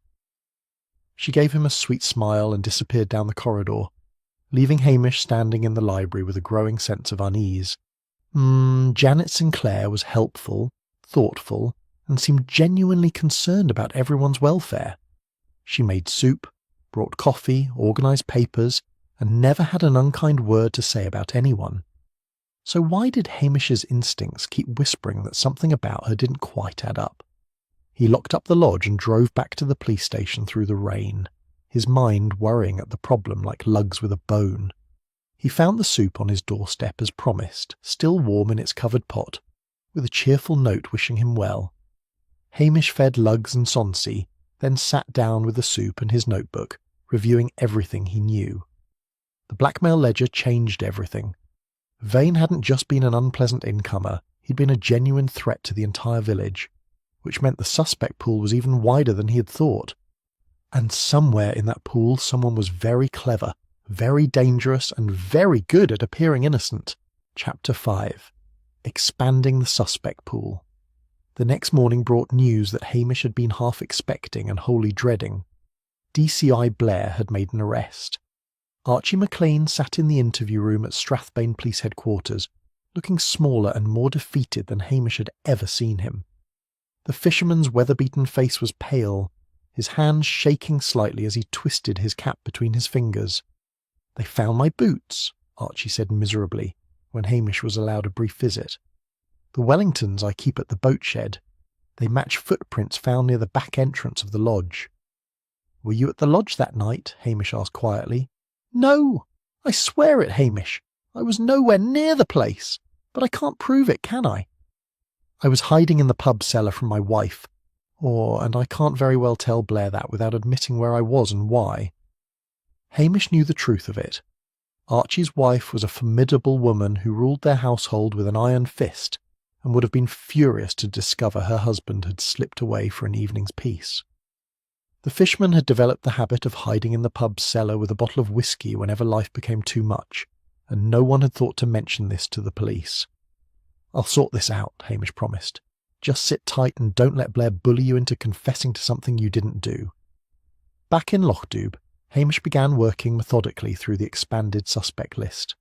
Speaker 1: She gave him a sweet smile and disappeared down the corridor, leaving Hamish standing in the library with a growing sense of unease. Janet Sinclair was helpful, thoughtful, and seemed genuinely concerned about everyone's welfare. She made soup, brought coffee, organised papers, and never had an unkind word to say about anyone. So why did Hamish's instincts keep whispering that something about her didn't quite add up? He locked up the lodge and drove back to the police station through the rain, his mind worrying at the problem like lugs with a bone. He found the soup on his doorstep as promised, still warm in its covered pot, with a cheerful note wishing him well. Hamish fed Lugs and Sonsy, then sat down with the soup and his notebook, reviewing everything he knew. The blackmail ledger changed everything. Vane hadn't just been an unpleasant incomer, he'd been a genuine threat to the entire village, which meant the suspect pool was even wider than he had thought. And somewhere in that pool someone was very clever, very dangerous, and very good at appearing innocent. Chapter 5. Expanding the suspect pool. The next morning brought news that Hamish had been half expecting and wholly dreading. DCI Blair had made an arrest. Archie McLean sat in the interview room at Strathbane Police Headquarters, looking smaller and more defeated than Hamish had ever seen him. The fisherman's weather-beaten face was pale, his hands shaking slightly as he twisted his cap between his fingers. "They found my boots," Archie said miserably, when Hamish was allowed a brief visit. "The Wellingtons I keep at the boat shed. They match footprints found near the back entrance of the lodge." "Were you at the lodge that night?" Hamish asked quietly. "No! I swear it, Hamish. I was nowhere near the place. But I can't prove it, can I? I was hiding in the pub cellar from my wife. and I can't very well tell Blair that without admitting where I was and why. Hamish knew the truth of it. Archie's wife was a formidable woman who ruled their household with an iron fist, and would have been furious to discover her husband had slipped away for an evening's peace. The fishman had developed the habit of hiding in the pub's cellar with a bottle of whisky whenever life became too much, and no one had thought to mention this to the police. "I'll sort this out," Hamish promised. "Just sit tight and don't let Blair bully you into confessing to something you didn't do." Back in Lochdoub, Hamish began working methodically through the expanded suspect list.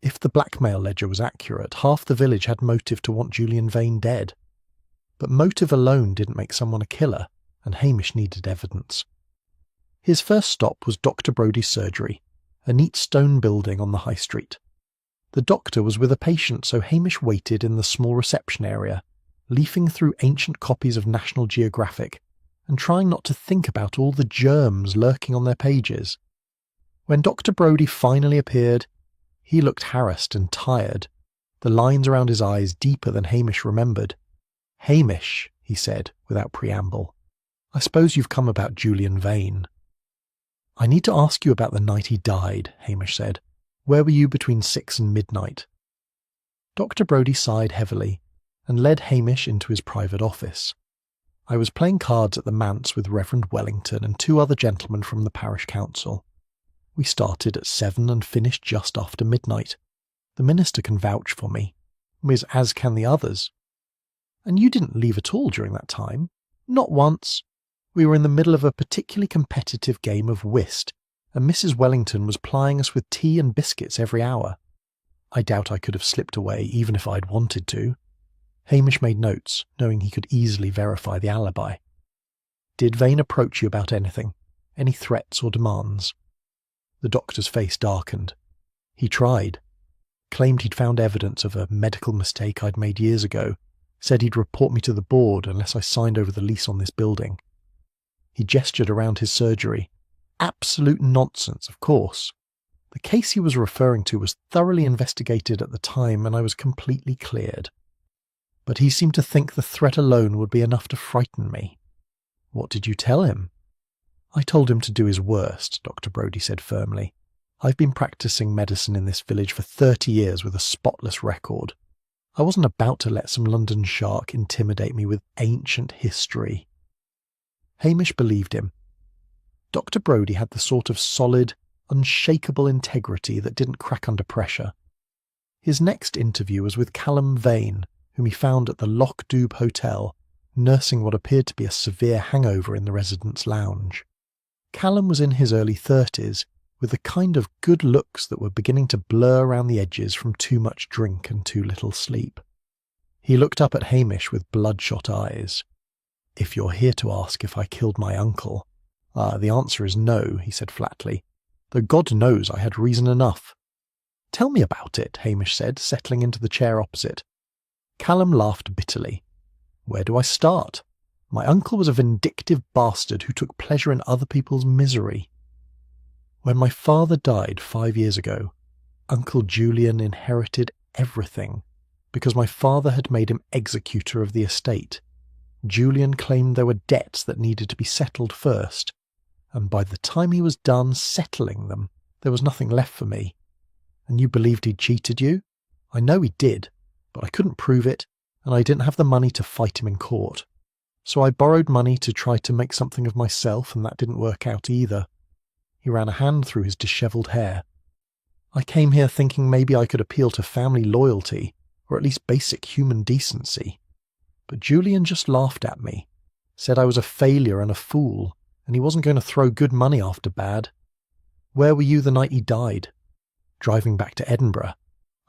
Speaker 1: If the blackmail ledger was accurate, half the village had motive to want Julian Vane dead. But motive alone didn't make someone a killer, and Hamish needed evidence. His first stop was Dr. Brodie's surgery, a neat stone building on the high street. The doctor was with a patient, so Hamish waited in the small reception area, leafing through ancient copies of National Geographic, and trying not to think about all the germs lurking on their pages. When Dr. Brodie finally appeared, he looked harassed and tired, the lines around his eyes deeper than Hamish remembered. "Hamish," he said, without preamble, "I suppose you've come about Julian Vane." "I need to ask you about the night he died," Hamish said. "Where were you between 6 and midnight?" Dr. Brodie sighed heavily, and led Hamish into his private office. "I was playing cards at the manse with Reverend Wellington and 2 other gentlemen from the parish council. We started at 7 and finished just after midnight. The minister can vouch for me, as can the others." "And you didn't leave at all during that time?" "Not once. We were in the middle of a particularly competitive game of whist, and Mrs. Wellington was plying us with tea and biscuits every hour. I doubt I could have slipped away even if I'd wanted to." Hamish made notes, knowing he could easily verify the alibi. "Did Vane approach you about anything? Any threats or demands?" The doctor's face darkened. "He tried. Claimed he'd found evidence of a medical mistake I'd made years ago. Said he'd report me to the board unless I signed over the lease on this building. He gestured around his surgery. Absolute nonsense, of course. The case he was referring to was thoroughly investigated at the time, and I was completely cleared. But he seemed to think the threat alone would be enough to frighten me." "What did you tell him?" "I told him to do his worst," Dr. Brodie said firmly. "I've been practicing medicine in this village for 30 years with a spotless record. I wasn't about to let some London shark intimidate me with ancient history." Hamish believed him. Dr. Brodie had the sort of solid, unshakable integrity that didn't crack under pressure. His next interview was with Callum Vane, whom he found at the Lochdoub Hotel, nursing what appeared to be a severe hangover in the residents' lounge. Callum was in his early 30s, with the kind of good looks that were beginning to blur around the edges from too much drink and too little sleep. He looked up at Hamish with bloodshot eyes. "If you're here to ask if I killed my uncle, the answer is no," he said flatly, "though God knows I had reason enough." "Tell me about it," Hamish said, settling into the chair opposite. Callum laughed bitterly. "Where do I start? My uncle was a vindictive bastard who took pleasure in other people's misery. When my father died 5 years ago, Uncle Julian inherited everything, because my father had made him executor of the estate. Julian claimed there were debts that needed to be settled first, and by the time he was done settling them, there was nothing left for me. And you believed he'd cheated you? I know he did, but I couldn't prove it, and I didn't have the money to fight him in court. So I borrowed money to try to make something of myself, and that didn't work out either." He ran a hand through his dishevelled hair. "I came here thinking maybe I could appeal to family loyalty, or at least basic human decency. But Julian just laughed at me, said I was a failure and a fool, and he wasn't going to throw good money after bad. Where were you the night he died?" "Driving back to Edinburgh.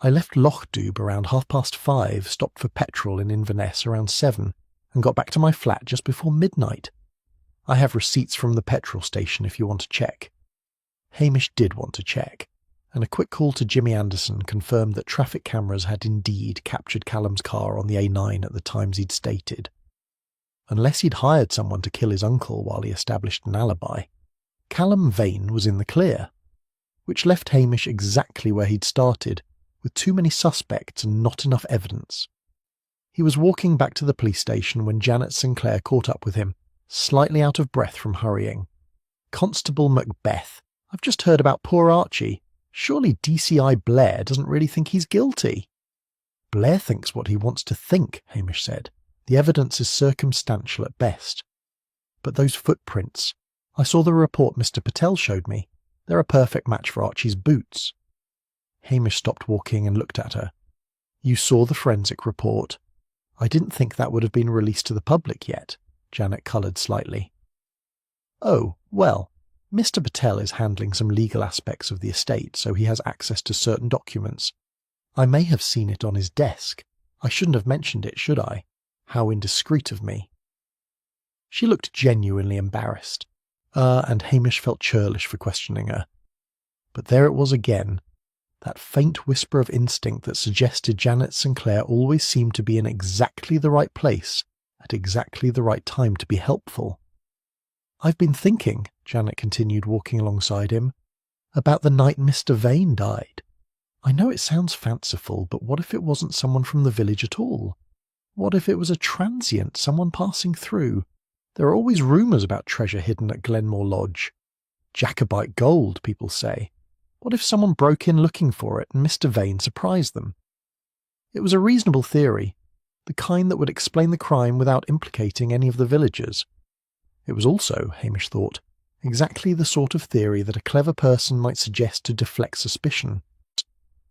Speaker 1: I left Lochdoub around 5:30, stopped for petrol in Inverness around 7, and got back to my flat just before midnight. I have receipts from the petrol station if you want to check." Hamish did want to check, and a quick call to Jimmy Anderson confirmed that traffic cameras had indeed captured Callum's car on the A9 at the times he'd stated. Unless he'd hired someone to kill his uncle while he established an alibi, Callum Vane was in the clear, which left Hamish exactly where he'd started, with too many suspects and not enough evidence. He was walking back to the police station when Janet Sinclair caught up with him, slightly out of breath from hurrying. "Constable Macbeth, I've just heard about poor Archie. Surely DCI Blair doesn't really think he's guilty." "Blair thinks what he wants to think," Hamish said. "The evidence is circumstantial at best. But those footprints, I saw the report Mr. Patel showed me. They're a perfect match for Archie's boots." Hamish stopped walking and looked at her. "You saw the forensic report. I didn't think that would have been released to the public yet." Janet coloured slightly. "Oh, well, Mr. Patel is handling some legal aspects of the estate, so he has access to certain documents. I may have seen it on his desk. I shouldn't have mentioned it, should I? How indiscreet of me." She looked genuinely embarrassed, and Hamish felt churlish for questioning her. But there it was again, that faint whisper of instinct that suggested Janet Sinclair always seemed to be in exactly the right place at exactly the right time to be helpful. "I've been thinking," Janet continued, walking alongside him, "about the night Mr. Vane died. I know it sounds fanciful, but what if it wasn't someone from the village at all? What if it was a transient, someone passing through? There are always rumours about treasure hidden at Glenmore Lodge. Jacobite gold, people say. What if someone broke in looking for it and Mr. Vane surprised them?" It was a reasonable theory, the kind that would explain the crime without implicating any of the villagers. It was also, Hamish thought, exactly the sort of theory that a clever person might suggest to deflect suspicion.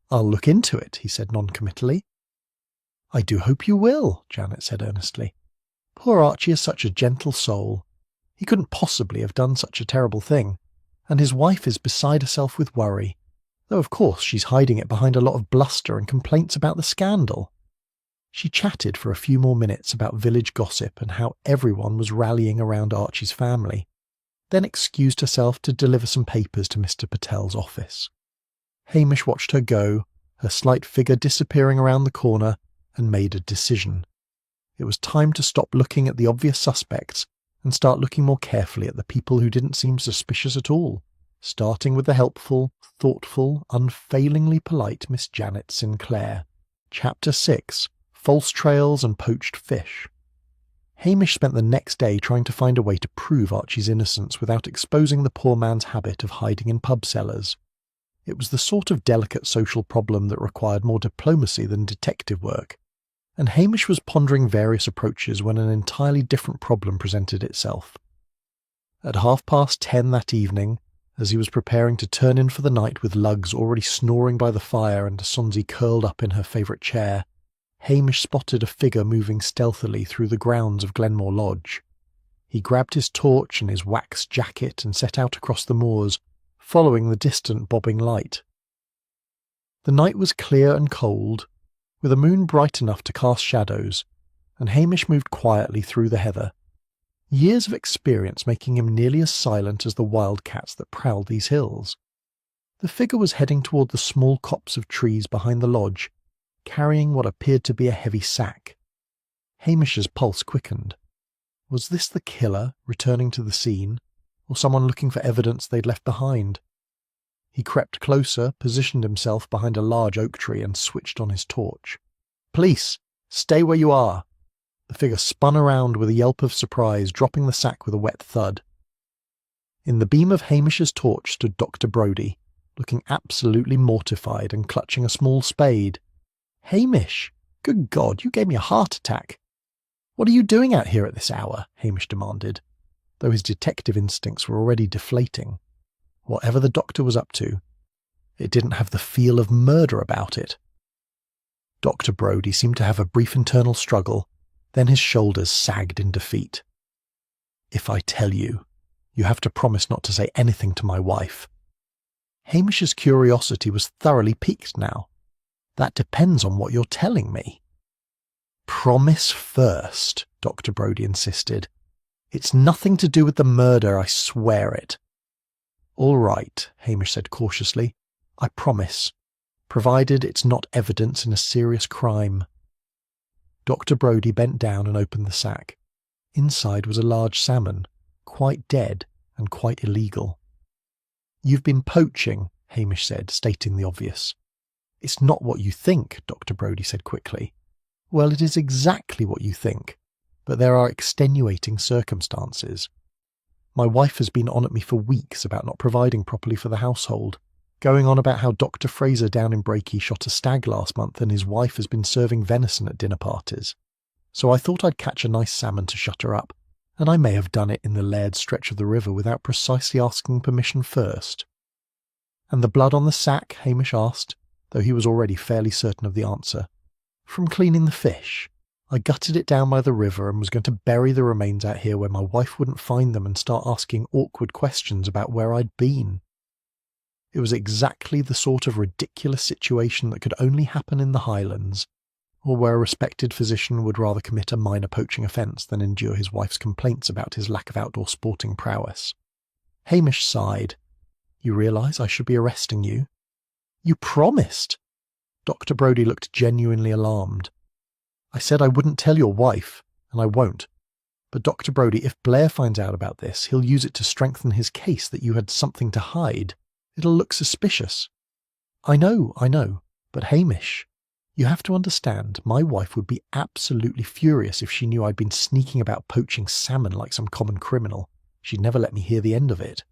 Speaker 1: "I'll look into it," he said noncommittally. "I do hope you will," Janet said earnestly. "Poor Archie is such a gentle soul. He couldn't possibly have done such a terrible thing, and his wife is beside herself with worry, though of course she's hiding it behind a lot of bluster and complaints about the scandal." She chatted for a few more minutes about village gossip and how everyone was rallying around Archie's family, then excused herself to deliver some papers to Mr. Patel's office. Hamish watched her go, her slight figure disappearing around the corner, and made a decision. It was time to stop looking at the obvious suspects and start looking more carefully at the people who didn't seem suspicious at all, starting with the helpful, thoughtful, unfailingly polite Miss Janet Sinclair. Chapter 6. False Trails and Poached Fish. Hamish spent the next day trying to find a way to prove Archie's innocence without exposing the poor man's habit of hiding in pub cellars. It was the sort of delicate social problem that required more diplomacy than detective work, and Hamish was pondering various approaches when an entirely different problem presented itself. At 10:30 that evening, as he was preparing to turn in for the night with Lugs already snoring by the fire and Sonsi curled up in her favourite chair, Hamish spotted a figure moving stealthily through the grounds of Glenmore Lodge. He grabbed his torch and his wax jacket and set out across the moors, following the distant bobbing light. The night was clear and cold, with a moon bright enough to cast shadows, and Hamish moved quietly through the heather, years of experience making him nearly as silent as the wildcats that prowled these hills. The figure was heading toward the small copse of trees behind the lodge, carrying what appeared to be a heavy sack. Hamish's pulse quickened. Was this the killer returning to the scene, or someone looking for evidence they'd left behind? He crept closer, positioned himself behind a large oak tree and switched on his torch. "Police! Stay where you are!" The figure spun around with a yelp of surprise, dropping the sack with a wet thud. In the beam of Hamish's torch stood Dr. Brodie, looking absolutely mortified and clutching a small spade. "Hamish! Good God, you gave me a heart attack!" "What are you doing out here at this hour?" Hamish demanded, though his detective instincts were already deflating. Whatever the doctor was up to, it didn't have the feel of murder about it. Dr. Brodie seemed to have a brief internal struggle, then his shoulders sagged in defeat. "If I tell you, you have to promise not to say anything to my wife." Hamish's curiosity was thoroughly piqued now. "That depends on what you're telling me." "Promise first," Dr. Brodie insisted. "It's nothing to do with the murder, I swear it." "All right," Hamish said cautiously. "I promise, provided it's not evidence in a serious crime." Dr. Brodie bent down and opened the sack. Inside was a large salmon, quite dead and quite illegal. "You've been poaching," Hamish said, stating the obvious. "It's not what you think," Dr. Brodie said quickly. Well, it is exactly what you think, but there are extenuating circumstances. My wife has been on at me for weeks about not providing properly for the household, going on about how Dr. Fraser down in Brakey shot a stag last month and his wife has been serving venison at dinner parties. So I thought I'd catch a nice salmon to shut her up, and I may have done it in the Laird's stretch of the river without precisely asking permission first. And the blood on the sack, Hamish asked, though he was already fairly certain of the answer. From cleaning the fish. I gutted it down by the river and was going to bury the remains out here where my wife wouldn't find them and start asking awkward questions about where I'd been. It was exactly the sort of ridiculous situation that could only happen in the Highlands, or where a respected physician would rather commit a minor poaching offence than endure his wife's complaints about his lack of outdoor sporting prowess. Hamish sighed. You realise I should be arresting you? You promised! Dr. Brodie looked genuinely alarmed. I said I wouldn't tell your wife, and I won't. But Dr. Brodie, if Blair finds out about this, he'll use it to strengthen his case that you had something to hide. It'll look suspicious. I know, but Hamish, you have to understand, my wife would be absolutely furious if she knew I'd been sneaking about poaching salmon like some common criminal. She'd never let me hear the end of it.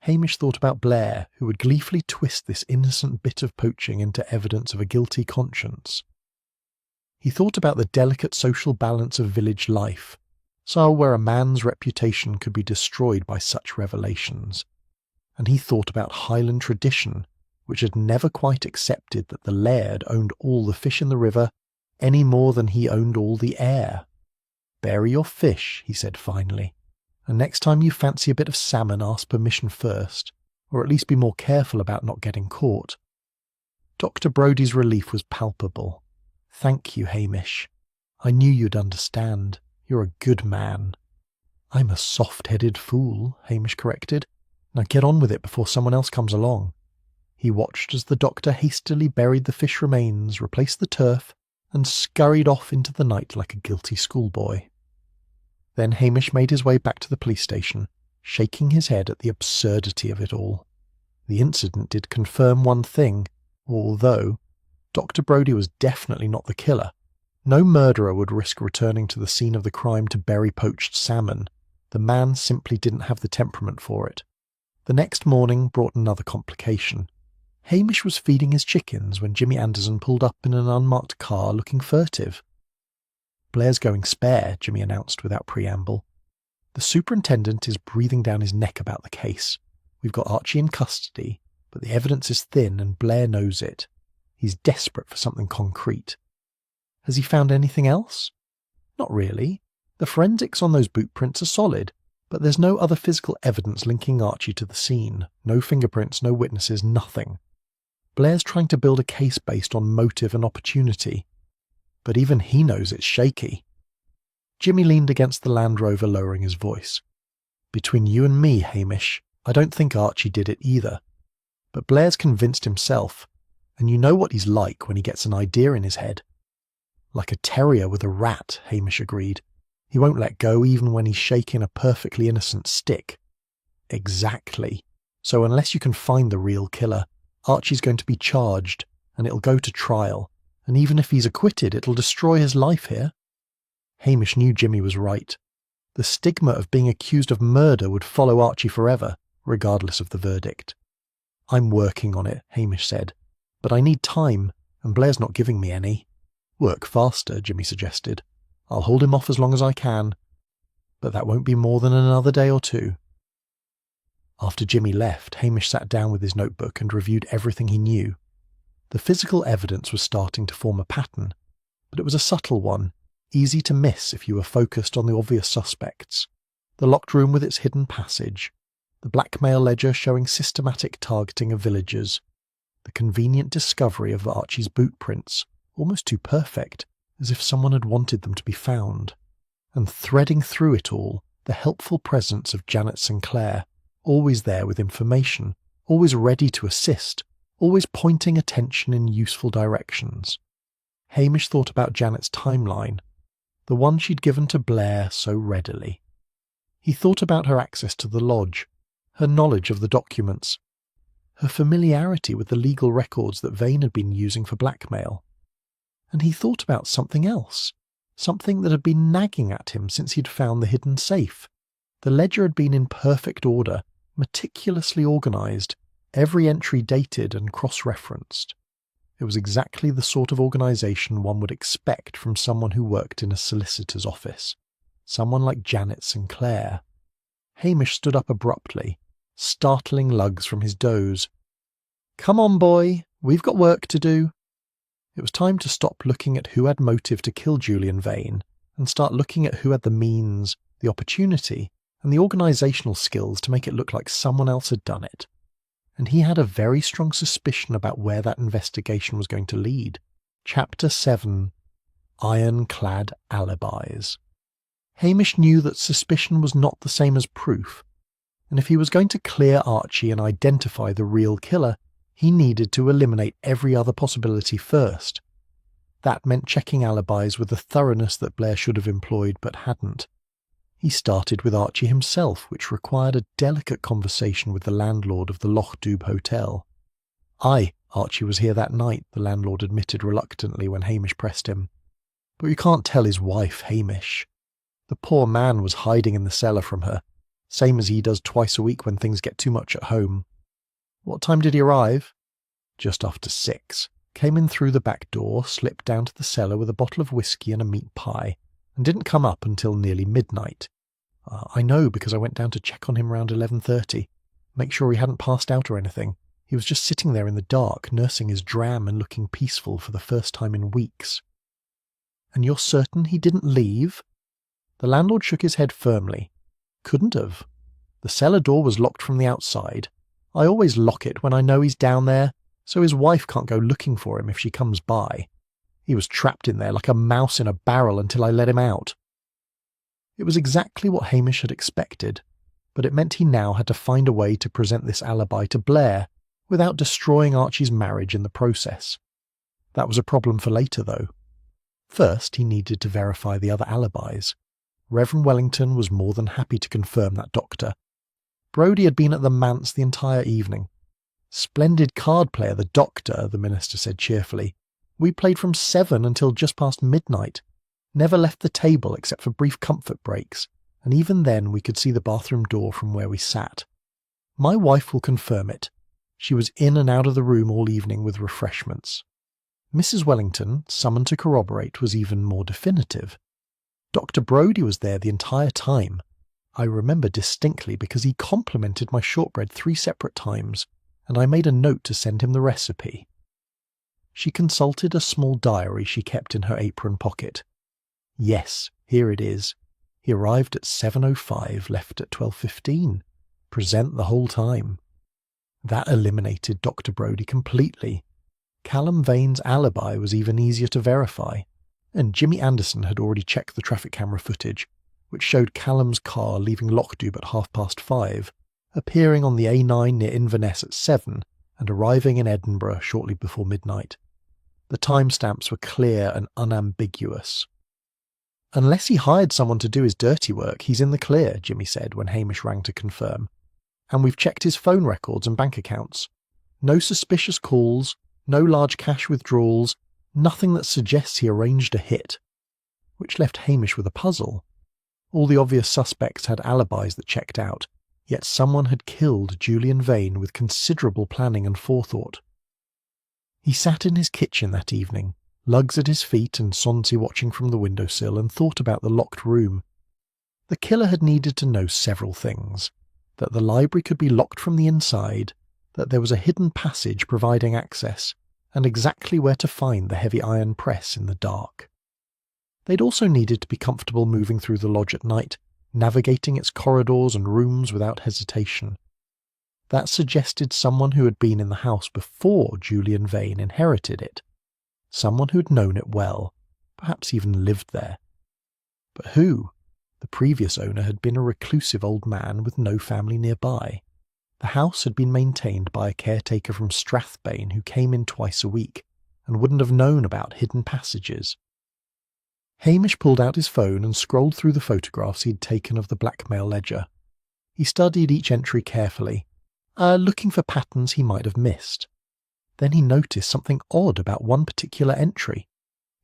Speaker 1: Hamish thought about Blair, who would gleefully twist this innocent bit of poaching into evidence of a guilty conscience. He thought about the delicate social balance of village life, so where a man's reputation could be destroyed by such revelations. And he thought about Highland tradition, which had never quite accepted that the Laird owned all the fish in the river any more than he owned all the air. Bury your fish, he said finally, and next time you fancy a bit of salmon, ask permission first, or at least be more careful about not getting caught. Dr. Brodie's relief was palpable. Thank you, Hamish. I knew you'd understand. You're a good man. I'm a soft-headed fool, Hamish corrected. Now get on with it before someone else comes along. He watched as the doctor hastily buried the fish remains, replaced the turf, and scurried off into the night like a guilty schoolboy. Then Hamish made his way back to the police station, shaking his head at the absurdity of it all. The incident did confirm one thing, although Dr. Brodie was definitely not the killer. No murderer would risk returning to the scene of the crime to bury poached salmon. The man simply didn't have the temperament for it. The next morning brought another complication. Hamish was feeding his chickens when Jimmy Anderson pulled up in an unmarked car looking furtive. Blair's going spare, Jimmy announced without preamble. The superintendent is breathing down his neck about the case. We've got Archie in custody, but the evidence is thin and Blair knows it. He's desperate for something concrete. Has he found anything else? Not really. The forensics on those boot prints are solid, but there's no other physical evidence linking Archie to the scene. No fingerprints, no witnesses, nothing. Blair's trying to build a case based on motive and opportunity, but even he knows it's shaky. Jimmy leaned against the Land Rover, lowering his voice. Between you and me, Hamish, I don't think Archie did it either. But Blair's convinced himself, and you know what he's like when he gets an idea in his head. Like a terrier with a rat, Hamish agreed. He won't let go even when he's shaking a perfectly innocent stick. Exactly. So unless you can find the real killer, Archie's going to be charged, and it'll go to trial. And even if he's acquitted, it'll destroy his life here. Hamish knew Jimmy was right. The stigma of being accused of murder would follow Archie forever, regardless of the verdict. I'm working on it, Hamish said. But I need time, and Blair's not giving me any. Work faster, Jimmy suggested. I'll hold him off as long as I can. But that won't be more than another day or two. After Jimmy left, Hamish sat down with his notebook and reviewed everything he knew. The physical evidence was starting to form a pattern, but it was a subtle one, easy to miss if you were focused on the obvious suspects. The locked room with its hidden passage, the blackmail ledger showing systematic targeting of villagers, the convenient discovery of Archie's boot prints, almost too perfect, as if someone had wanted them to be found. And threading through it all, the helpful presence of Janet Sinclair, always there with information, always ready to assist, always pointing attention in useful directions. Hamish thought about Janet's timeline, the one she'd given to Blair so readily. He thought about her access to the lodge, her knowledge of the documents, her familiarity with the legal records that Vane had been using for blackmail. And he thought about something else, something that had been nagging at him since he'd found the hidden safe. The ledger had been in perfect order, meticulously organised, every entry dated and cross-referenced. It was exactly the sort of organisation one would expect from someone who worked in a solicitor's office, someone like Janet Sinclair. Hamish stood up abruptly, startling Luggs from his doze. "Come on, boy, we've got work to do." It was time to stop looking at who had motive to kill Julian Vane and start looking at who had the means, the opportunity, and the organisational skills to make it look like someone else had done it. And he had a very strong suspicion about where that investigation was going to lead. Chapter 7. Ironclad Alibis. Hamish knew that suspicion was not the same as proof, and if he was going to clear Archie and identify the real killer, he needed to eliminate every other possibility first. That meant checking alibis with a thoroughness that Blair should have employed but hadn't. He started with Archie himself, which required a delicate conversation with the landlord of the Loch Dubh Hotel. "Aye, Archie was here that night," the landlord admitted reluctantly when Hamish pressed him. "But you can't tell his wife, Hamish. The poor man was hiding in the cellar from her, same as he does twice a week when things get too much at home." "What time did he arrive?" "Just after 6. Came in through the back door, slipped down to the cellar with a bottle of whiskey and a meat pie, and didn't come up until nearly midnight. I know because I went down to check on him round 11:30, make sure he hadn't passed out or anything. He was just sitting there in the dark, nursing his dram and looking peaceful for the first time in weeks." "And you're certain he didn't leave?" The landlord shook his head firmly. "Couldn't have. The cellar door was locked from the outside. I always lock it when I know he's down there, so his wife can't go looking for him if she comes by. He was trapped in there like a mouse in a barrel until I let him out." It was exactly what Hamish had expected, but it meant he now had to find a way to present this alibi to Blair without destroying Archie's marriage in the process. That was a problem for later, though. First, he needed to verify the other alibis. Reverend Wellington was more than happy to confirm that doctor. Brodie had been at the manse the entire evening. "Splendid card player, the doctor," the minister said cheerfully. "We played from 7 until just past midnight. Never left the table except for brief comfort breaks, and even then we could see the bathroom door from where we sat. My wife will confirm it. She was in and out of the room all evening with refreshments." Mrs. Wellington, summoned to corroborate, was even more definitive. "Dr. Brodie was there the entire time. I remember distinctly because he complimented my shortbread 3 separate times, and I made a note to send him the recipe." She consulted a small diary she kept in her apron pocket. "Yes, here it is. He arrived at 7:05, left at 12:15. Present the whole time." That eliminated Dr. Brodie completely. Callum Vane's alibi was even easier to verify, and Jimmy Anderson had already checked the traffic camera footage, which showed Callum's car leaving Loch Dubh at 5:30, appearing on the A9 near Inverness at 7, and arriving in Edinburgh shortly before midnight. The timestamps were clear and unambiguous. "Unless he hired someone to do his dirty work, he's in the clear," Jimmy said when Hamish rang to confirm. "And we've checked his phone records and bank accounts. No suspicious calls, no large cash withdrawals, nothing that suggests he arranged a hit." Which left Hamish with a puzzle. All the obvious suspects had alibis that checked out, yet someone had killed Julian Vane with considerable planning and forethought. He sat in his kitchen that evening, Luggs at his feet and Sonsy watching from the windowsill, and thought about the locked room. The killer had needed to know several things: that the library could be locked from the inside, that there was a hidden passage providing access, and exactly where to find the heavy iron press in the dark. They'd also needed to be comfortable moving through the lodge at night, navigating its corridors and rooms without hesitation. That suggested someone who had been in the house before Julian Vane inherited it. Someone who had known it well, perhaps even lived there. But who? The previous owner had been a reclusive old man with no family nearby. The house had been maintained by a caretaker from Strathbane who came in twice a week, and wouldn't have known about hidden passages. Hamish pulled out his phone and scrolled through the photographs he'd taken of the blackmail ledger. He studied each entry carefully, looking for patterns he might have missed. Then he noticed something odd about one particular entry.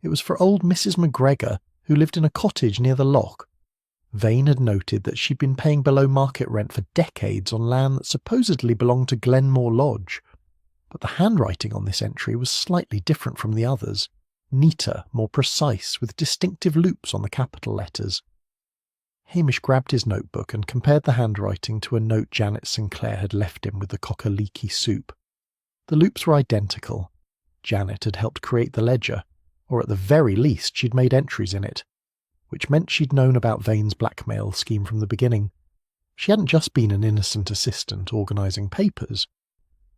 Speaker 1: It was for old Mrs. McGregor, who lived in a cottage near the loch. Vane had noted that she'd been paying below market rent for decades on land that supposedly belonged to Glenmore Lodge. But the handwriting on this entry was slightly different from the others, neater, more precise, with distinctive loops on the capital letters. Hamish grabbed his notebook and compared the handwriting to a note Janet Sinclair had left him with the cocker-leaky soup. The loops were identical. Janet had helped create the ledger, or at the very least she'd made entries in it, which meant she'd known about Vane's blackmail scheme from the beginning. She hadn't just been an innocent assistant organising papers.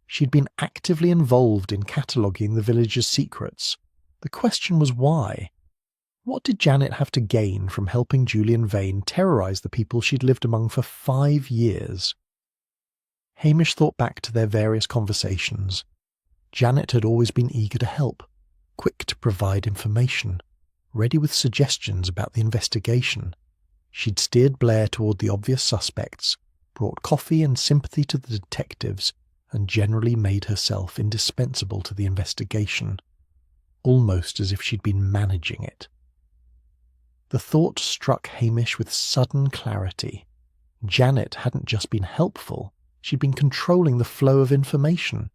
Speaker 1: She'd been actively involved in cataloguing the village's secrets. The question was why? What did Janet have to gain from helping Julian Vane terrorise the people she'd lived among for 5 years? Hamish thought back to their various conversations. Janet had always been eager to help, quick to provide information, ready with suggestions about the investigation. She'd steered Blair toward the obvious suspects, brought coffee and sympathy to the detectives, and generally made herself indispensable to the investigation, almost as if she'd been managing it. The thought struck Hamish with sudden clarity. Janet hadn't just been helpful, she'd been controlling the flow of information.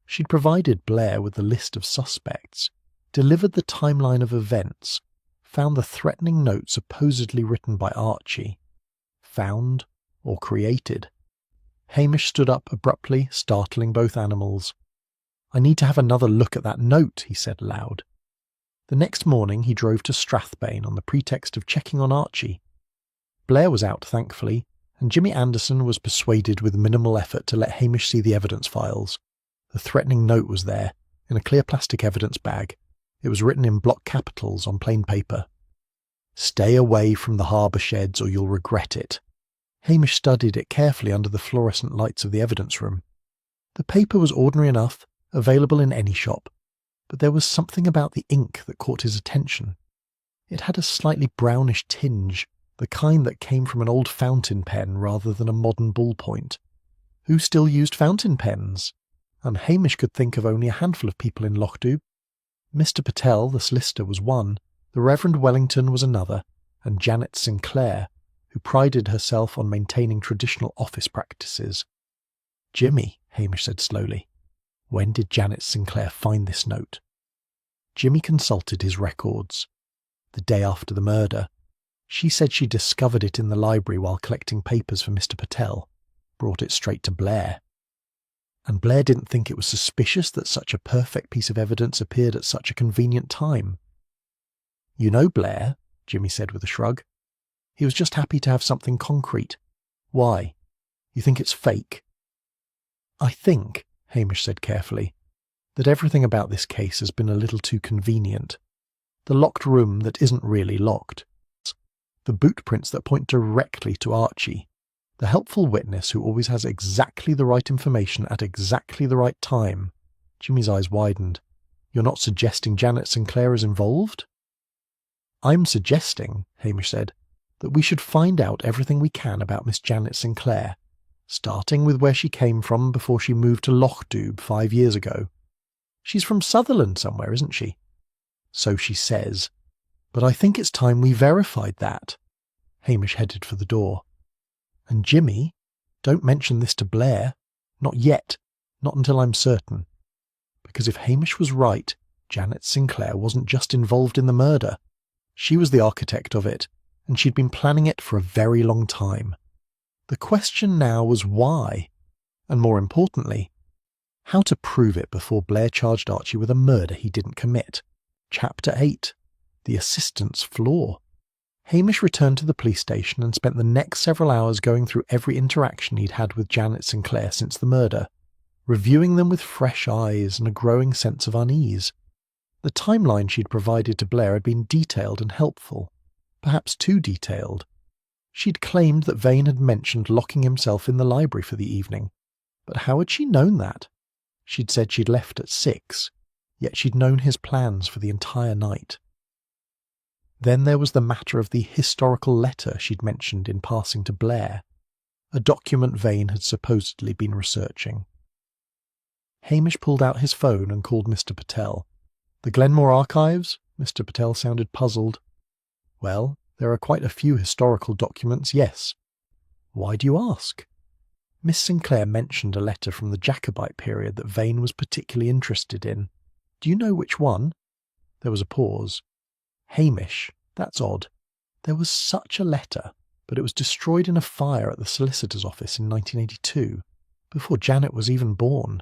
Speaker 1: She'd provided Blair with the list of suspects, delivered the timeline of events, found the threatening note supposedly written by Archie. Found, or created. Hamish stood up abruptly, startling both animals. "I need to have another look at that note," he said loud. The next morning he drove to Strathbane on the pretext of checking on Archie. Blair was out, thankfully, and Jimmy Anderson was persuaded with minimal effort to let Hamish see the evidence files. The threatening note was there, in a clear plastic evidence bag. It was written in block capitals on plain paper. "Stay away from the harbour sheds or you'll regret it." Hamish studied it carefully under the fluorescent lights of the evidence room. The paper was ordinary enough, available in any shop, but there was something about the ink that caught his attention. It had a slightly brownish tinge, the kind that came from an old fountain pen rather than a modern ballpoint. Who still used fountain pens? And Hamish could think of only a handful of people in Lochdoub. Mr. Patel, the solicitor, was one, the Reverend Wellington was another, and Janet Sinclair, who prided herself on maintaining traditional office practices. "Jimmy," Hamish said slowly, "when did Janet Sinclair find this note?" Jimmy consulted his records. The day after the murder. She said she discovered it in the library while collecting papers for Mr. Patel, brought it straight to Blair. And Blair didn't think it was suspicious that such a perfect piece of evidence appeared at such a convenient time. "You know Blair," Jimmy said with a shrug. He was just happy to have something concrete. "Why? You think it's fake?" "I think," Hamish said carefully, "that everything about this case has been a little too convenient. The locked room that isn't really locked. The boot prints that point directly to Archie. The helpful witness who always has exactly the right information at exactly the right time." Jimmy's eyes widened. "You're not suggesting Janet Sinclair is involved?" "I'm suggesting," Hamish said, "that we should find out everything we can about Miss Janet Sinclair, starting with where she came from before she moved to Lochdoub 5 years ago. She's from Sutherland somewhere, isn't she?" "So she says. But I think it's time we verified that." Hamish headed for the door. "And Jimmy, don't mention this to Blair. Not yet. Not until I'm certain. Because if Hamish was right, Janet Sinclair wasn't just involved in the murder. She was the architect of it, and she'd been planning it for a very long time. The question now was why, and more importantly, how to prove it before Blair charged Archie with a murder he didn't commit. Chapter 8. The Assistant's Flaw. Hamish returned to the police station and spent the next several hours going through every interaction he'd had with Janet Sinclair since the murder, reviewing them with fresh eyes and a growing sense of unease. The timeline she'd provided to Blair had been detailed and helpful, perhaps too detailed. She'd claimed that Vane had mentioned locking himself in the library for the evening, but how had she known that? She'd said she'd left at 6, yet she'd known his plans for the entire night. Then there was the matter of the historical letter she'd mentioned in passing to Blair, a document Vane had supposedly been researching. Hamish pulled out his phone and called Mr. Patel. "The Glenmore Archives?" Mr. Patel sounded puzzled. Well, there are quite a few historical documents, yes. Why do you ask? Miss Sinclair mentioned a letter from the Jacobite period that Vane was particularly interested in. Do you know which one? There was a pause. Hamish, that's odd. There was such a letter, but it was destroyed in a fire at the solicitor's office in 1982, before Janet was even born.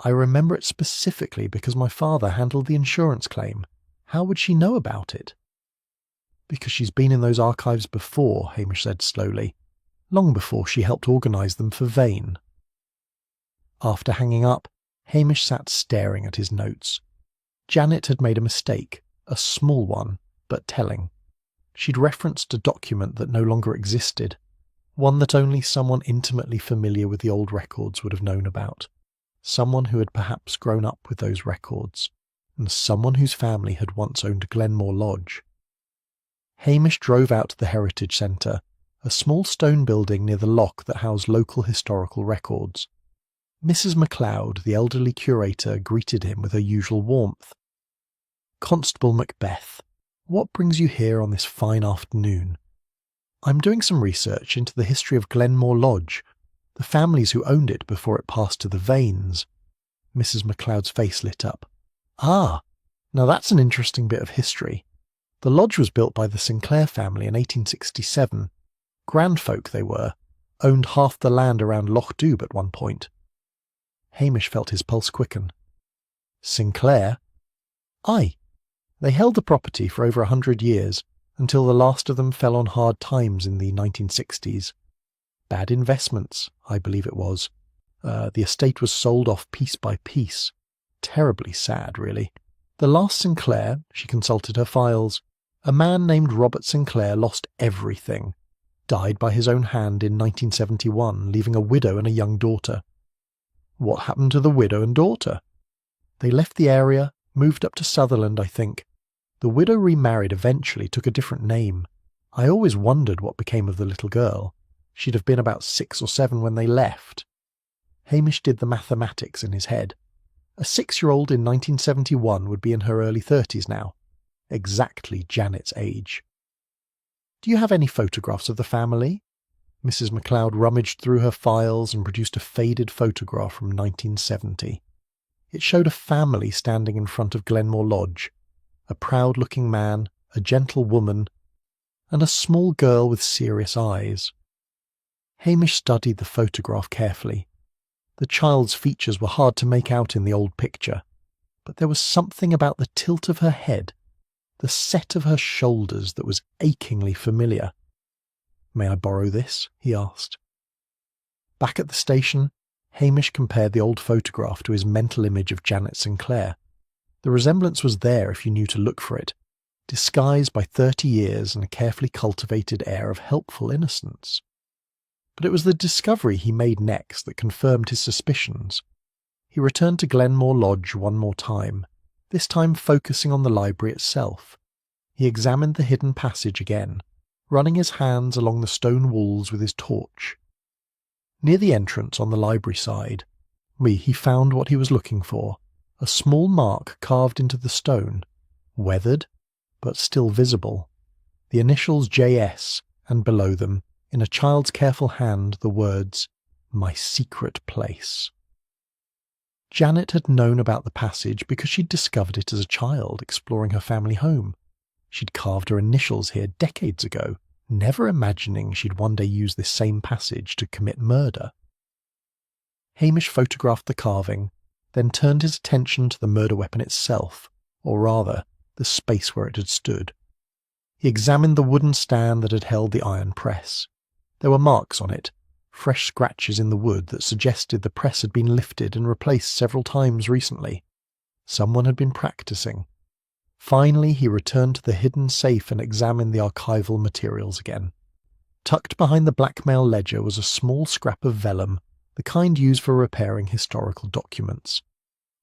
Speaker 1: I remember it specifically because my father handled the insurance claim. How would she know about it? Because she's been in those archives before, Hamish said slowly. Long before she helped organise them for Vane. After hanging up, Hamish sat staring at his notes. Janet had made a mistake, a small one, but telling. She'd referenced a document that no longer existed, one that only someone intimately familiar with the old records would have known about, someone who had perhaps grown up with those records, and someone whose family had once owned Glenmore Lodge. Hamish drove out to the Heritage Centre, a small stone building near the lock that housed local historical records. Mrs. MacLeod, the elderly curator, greeted him with her usual warmth. Constable Macbeth, what brings you here on this fine afternoon? I'm doing some research into the history of Glenmore Lodge, the families who owned it before it passed to the Vanes. Mrs. MacLeod's face lit up. Ah, now that's an interesting bit of history. The lodge was built by the Sinclair family in 1867. Grand folk they were, owned half the land around Loch Dubh at one point. Hamish felt his pulse quicken. Sinclair? Aye. They held the property for over 100 years, until the last of them fell on hard times in the 1960s. Bad investments, I believe it was. The estate was sold off piece by piece. Terribly sad, really. The last Sinclair, she consulted her files. A man named Robert Sinclair lost everything. Died by his own hand in 1971, leaving a widow and a young daughter. What happened to the widow and daughter? They left the area, moved up to Sutherland, I think. The widow remarried eventually, took a different name. I always wondered what became of the little girl. She'd have been about 6 or 7 when they left. Hamish did the mathematics in his head. A 6-year-old in 1971 would be in her early 30s now. Exactly Janet's age. Do you have any photographs of the family? Mrs. MacLeod rummaged through her files and produced a faded photograph from 1970. It showed a family standing in front of Glenmore Lodge. A proud-looking man, a gentle woman, and a small girl with serious eyes. Hamish studied the photograph carefully. The child's features were hard to make out in the old picture, but there was something about the tilt of her head, the set of her shoulders that was achingly familiar. May I borrow this? He asked. Back at the station, Hamish compared the old photograph to his mental image of Janet Sinclair. The resemblance was there if you knew to look for it, disguised by 30 years and a carefully cultivated air of helpful innocence. But it was the discovery he made next that confirmed his suspicions. He returned to Glenmore Lodge one more time, this time focusing on the library itself. He examined the hidden passage again, running his hands along the stone walls with his torch. Near the entrance on the library side, he found what he was looking for, a small mark carved into the stone, weathered, but still visible. The initials JS, and below them, in a child's careful hand, the words, "My secret place." Janet had known about the passage because she'd discovered it as a child exploring her family home. She'd carved her initials here decades ago, never imagining she'd one day use this same passage to commit murder. Hamish photographed the carving, then turned his attention to the murder weapon itself, or rather, the space where it had stood. He examined the wooden stand that had held the iron press. There were marks on it, fresh scratches in the wood that suggested the press had been lifted and replaced several times recently. Someone had been practicing. Finally, he returned to the hidden safe and examined the archival materials again. Tucked behind the blackmail ledger was a small scrap of vellum, the kind used for repairing historical documents.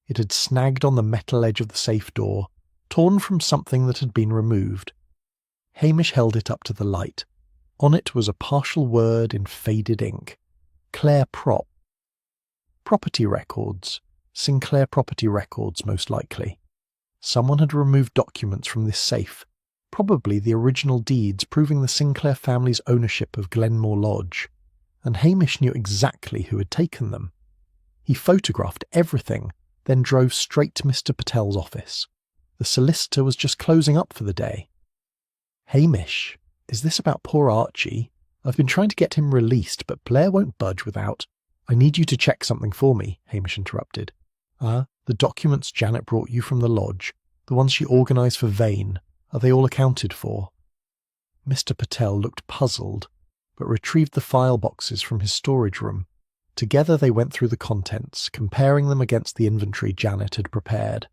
Speaker 1: It had snagged on the metal edge of the safe door, torn from something that had been removed. Hamish held it up to the light. On it was a partial word in faded ink. Clare Prop. Property records. Sinclair property records, most likely. Someone had removed documents from this safe, probably the original deeds proving the Sinclair family's ownership of Glenmore Lodge, and Hamish knew exactly who had taken them. He photographed everything, then drove straight to Mr. Patel's office. The solicitor was just closing up for the day. "Hamish, is this about poor Archie? I've been trying to get him released, but Blair won't budge without—" "I need you to check something for me," Hamish interrupted. The documents Janet brought you from the lodge, the ones she organised for Vane, are they all accounted for?" Mr. Patel looked puzzled, but retrieved the file boxes from his storage room. Together they went through the contents, comparing them against the inventory Janet had prepared.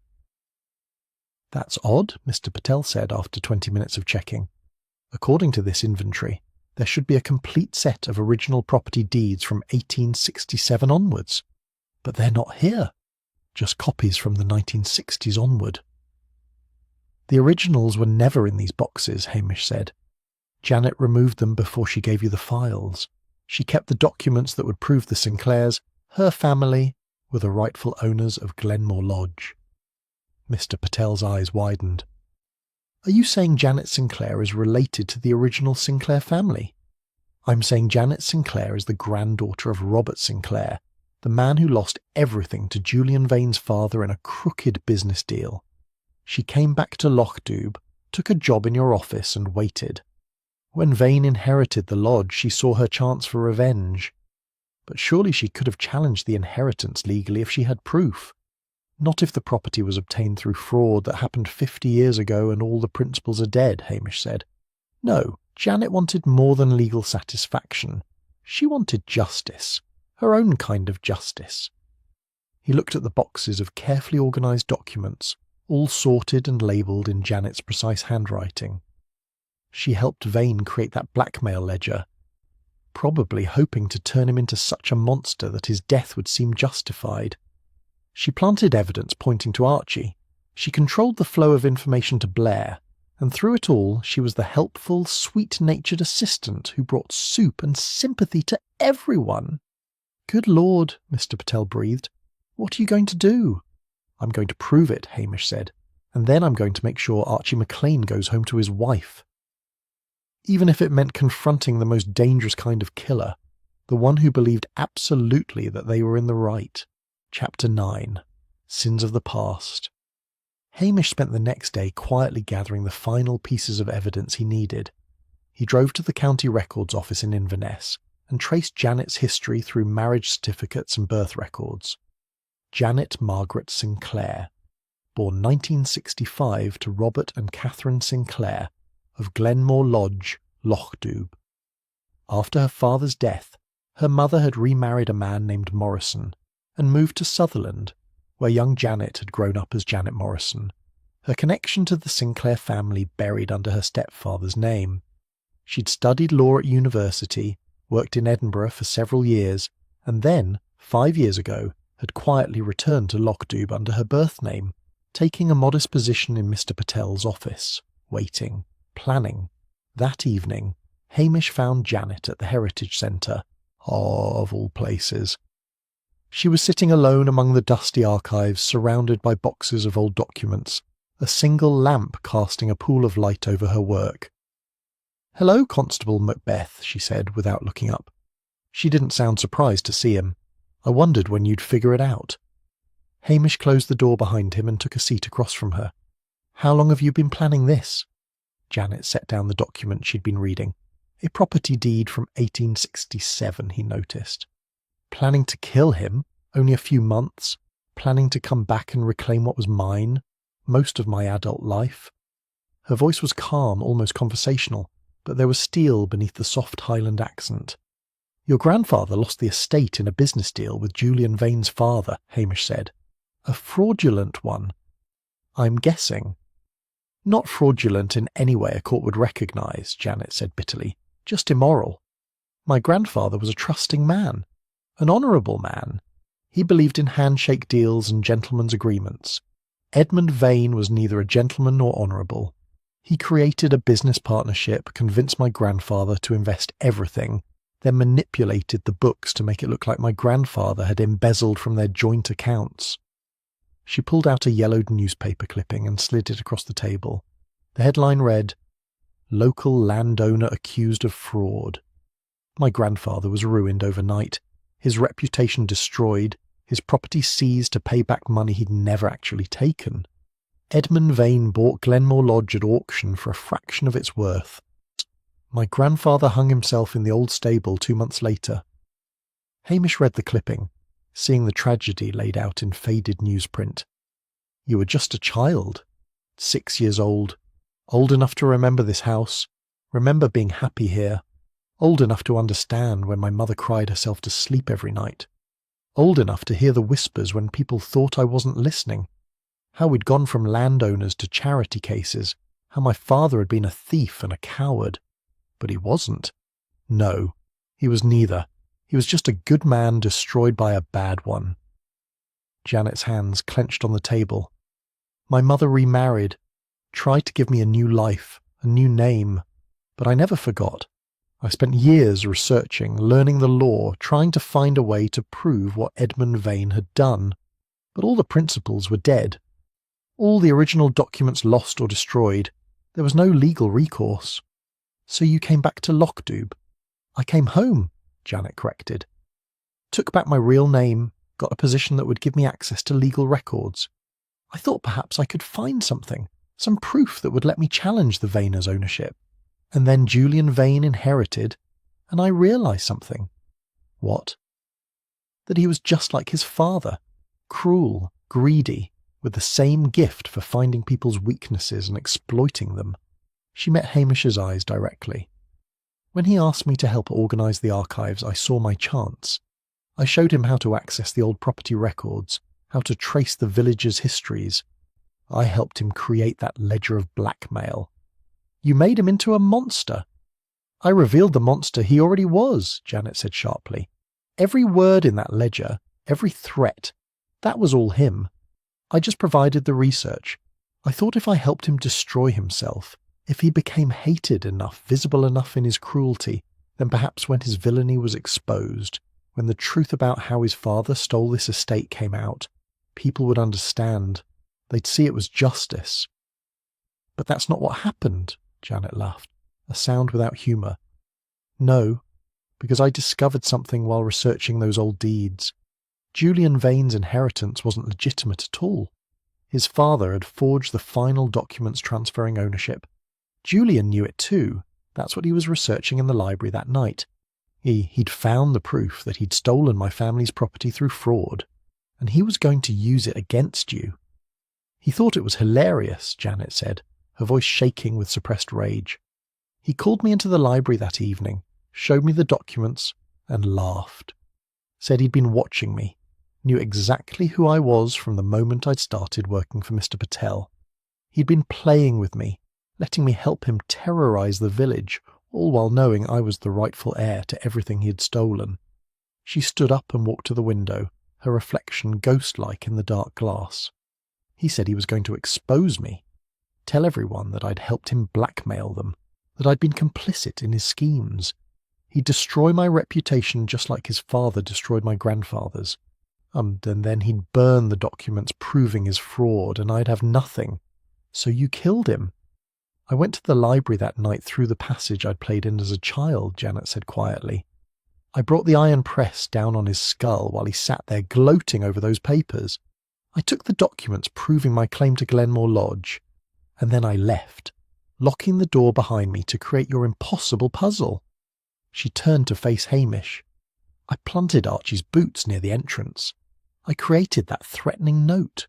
Speaker 1: "That's odd," Mr. Patel said after 20 minutes of checking. "According to this inventory, there should be a complete set of original property deeds from 1867 onwards. But they're not here. Just copies from the 1960s onward." "The originals were never in these boxes," Hamish said. "Janet removed them before she gave you the files. She kept the documents that would prove the Sinclairs, her family, were the rightful owners of Glenmore Lodge." Mr. Patel's eyes widened. "Are you saying Janet Sinclair is related to the original Sinclair family?" "I'm saying Janet Sinclair is the granddaughter of Robert Sinclair, the man who lost everything to Julian Vane's father in a crooked business deal. She came back to Loughdoob, took a job in your office and waited. When Vane inherited the lodge, she saw her chance for revenge. But surely she could have challenged the inheritance legally if she had proof. Not if the property was obtained through fraud that happened 50 years ago and all the principals are dead," Hamish said. "No, Janet wanted more than legal satisfaction. She wanted justice. Her own kind of justice." He looked at the boxes of carefully organised documents, all sorted and labelled in Janet's precise handwriting. She helped Vane create that blackmail ledger, probably hoping to turn him into such a monster that his death would seem justified. She planted evidence pointing to Archie. She controlled the flow of information to Blair, and through it all she was the helpful, sweet-natured assistant who brought soup and sympathy to everyone. "Good Lord," Mr. Patel breathed. "What are you going to do?" "I'm going to prove it," Hamish said, "and then I'm going to make sure Archie McLean goes home to his wife. Even if it meant confronting the most dangerous kind of killer, the one who believed absolutely that they were in the right." Chapter 9. Sins of the Past. Hamish spent the next day quietly gathering the final pieces of evidence he needed. He drove to the county records office in Inverness and traced Janet's history through marriage certificates and birth records. Janet Margaret Sinclair, born 1965 to Robert and Catherine Sinclair, of Glenmore Lodge, Loughdoob. After her father's death, her mother had remarried a man named Morrison and moved to Sutherland, where young Janet had grown up as Janet Morrison, her connection to the Sinclair family buried under her stepfather's name. She'd studied law at university, worked in Edinburgh for several years, and then, 5 years ago, had quietly returned to Loughdoob under her birth name, taking a modest position in Mr. Patel's office, waiting, planning. That evening, Hamish found Janet at the Heritage Centre, of all places. She was sitting alone among the dusty archives, surrounded by boxes of old documents, a single lamp casting a pool of light over her work. "Hello, Constable Macbeth," she said, without looking up. She didn't sound surprised to see him. "I wondered when you'd figure it out." Hamish closed the door behind him and took a seat across from her. "How long have you been planning this?" Janet set down the document she'd been reading. A property deed from 1867, he noticed. "Planning to kill him? Only a few months? Planning to come back and reclaim what was mine? Most of my adult life?" Her voice was calm, almost conversational, but there was steel beneath the soft Highland accent. "Your grandfather lost the estate in a business deal with Julian Vane's father," Hamish said. "A fraudulent one." "I'm guessing." "Not fraudulent in any way a court would recognise," Janet said bitterly. "Just immoral. My grandfather was a trusting man. An honourable man. He believed in handshake deals and gentlemen's agreements. Edmund Vane was neither a gentleman nor honourable. He created a business partnership, convinced my grandfather to invest everything, then manipulated the books to make it look like my grandfather had embezzled from their joint accounts." She pulled out a yellowed newspaper clipping and slid it across the table. The headline read, "Local landowner accused of fraud." My grandfather was ruined overnight, his reputation destroyed, his property seized to pay back money he'd never actually taken. Edmund Vane bought Glenmore Lodge at auction for a fraction of its worth. My grandfather hung himself in the old stable 2 months later. Hamish read the clipping, seeing the tragedy laid out in faded newsprint. You were just a child, 6 years old enough to remember this house, remember being happy here, old enough to understand when my mother cried herself to sleep every night, old enough to hear the whispers when people thought I wasn't listening, how we'd gone from landowners to charity cases, how my father had been a thief and a coward. But he wasn't. No, he was neither. He was just a good man destroyed by a bad one. Janet's hands clenched on the table. My mother remarried, tried to give me a new life, a new name, but I never forgot. I spent years researching, learning the law, trying to find a way to prove what Edmund Vane had done. But all the principles were dead. All the original documents lost or destroyed. There was no legal recourse. So you came back to Lockdube. I came home, Janet corrected. Took back my real name, got a position that would give me access to legal records. I thought perhaps I could find something, some proof that would let me challenge the Vaners' ownership. And then Julian Vane inherited, and I realised something. What? That he was just like his father, cruel, greedy, with the same gift for finding people's weaknesses and exploiting them. She met Hamish's eyes directly. When he asked me to help organise the archives, I saw my chance. I showed him how to access the old property records, how to trace the village's histories. I helped him create that ledger of blackmail. You made him into a monster. I revealed the monster he already was, Janet said sharply. Every word in that ledger, every threat, that was all him. I just provided the research. I thought if I helped him destroy himself, if he became hated enough, visible enough in his cruelty, then perhaps when his villainy was exposed, when the truth about how his father stole this estate came out, people would understand. They'd see it was justice. But that's not what happened, Janet laughed, a sound without humour. No, because I discovered something while researching those old deeds. Julian Vane's inheritance wasn't legitimate at all. His father had forged the final documents transferring ownership. Julian knew it too. That's what he was researching in the library that night. He'd found the proof that he'd stolen my family's property through fraud, and he was going to use it against you. He thought it was hilarious, Janet said, her voice shaking with suppressed rage. He called me into the library that evening, showed me the documents, and laughed. Said he'd been watching me, knew exactly who I was from the moment I'd started working for Mr. Patel. He'd been playing with me, letting me help him terrorise the village, all while knowing I was the rightful heir to everything he had stolen. She stood up and walked to the window, her reflection ghost-like in the dark glass. He said he was going to expose me, tell everyone that I'd helped him blackmail them, that I'd been complicit in his schemes. He'd destroy my reputation just like his father destroyed my grandfather's. And then he'd burn the documents proving his fraud, and I'd have nothing. So you killed him. I went to the library that night through the passage I'd played in as a child, Janet said quietly. I brought the iron press down on his skull while he sat there gloating over those papers. I took the documents proving my claim to Glenmore Lodge, and then I left, locking the door behind me to create your impossible puzzle. She turned to face Hamish. I planted Archie's boots near the entrance. I created that threatening note.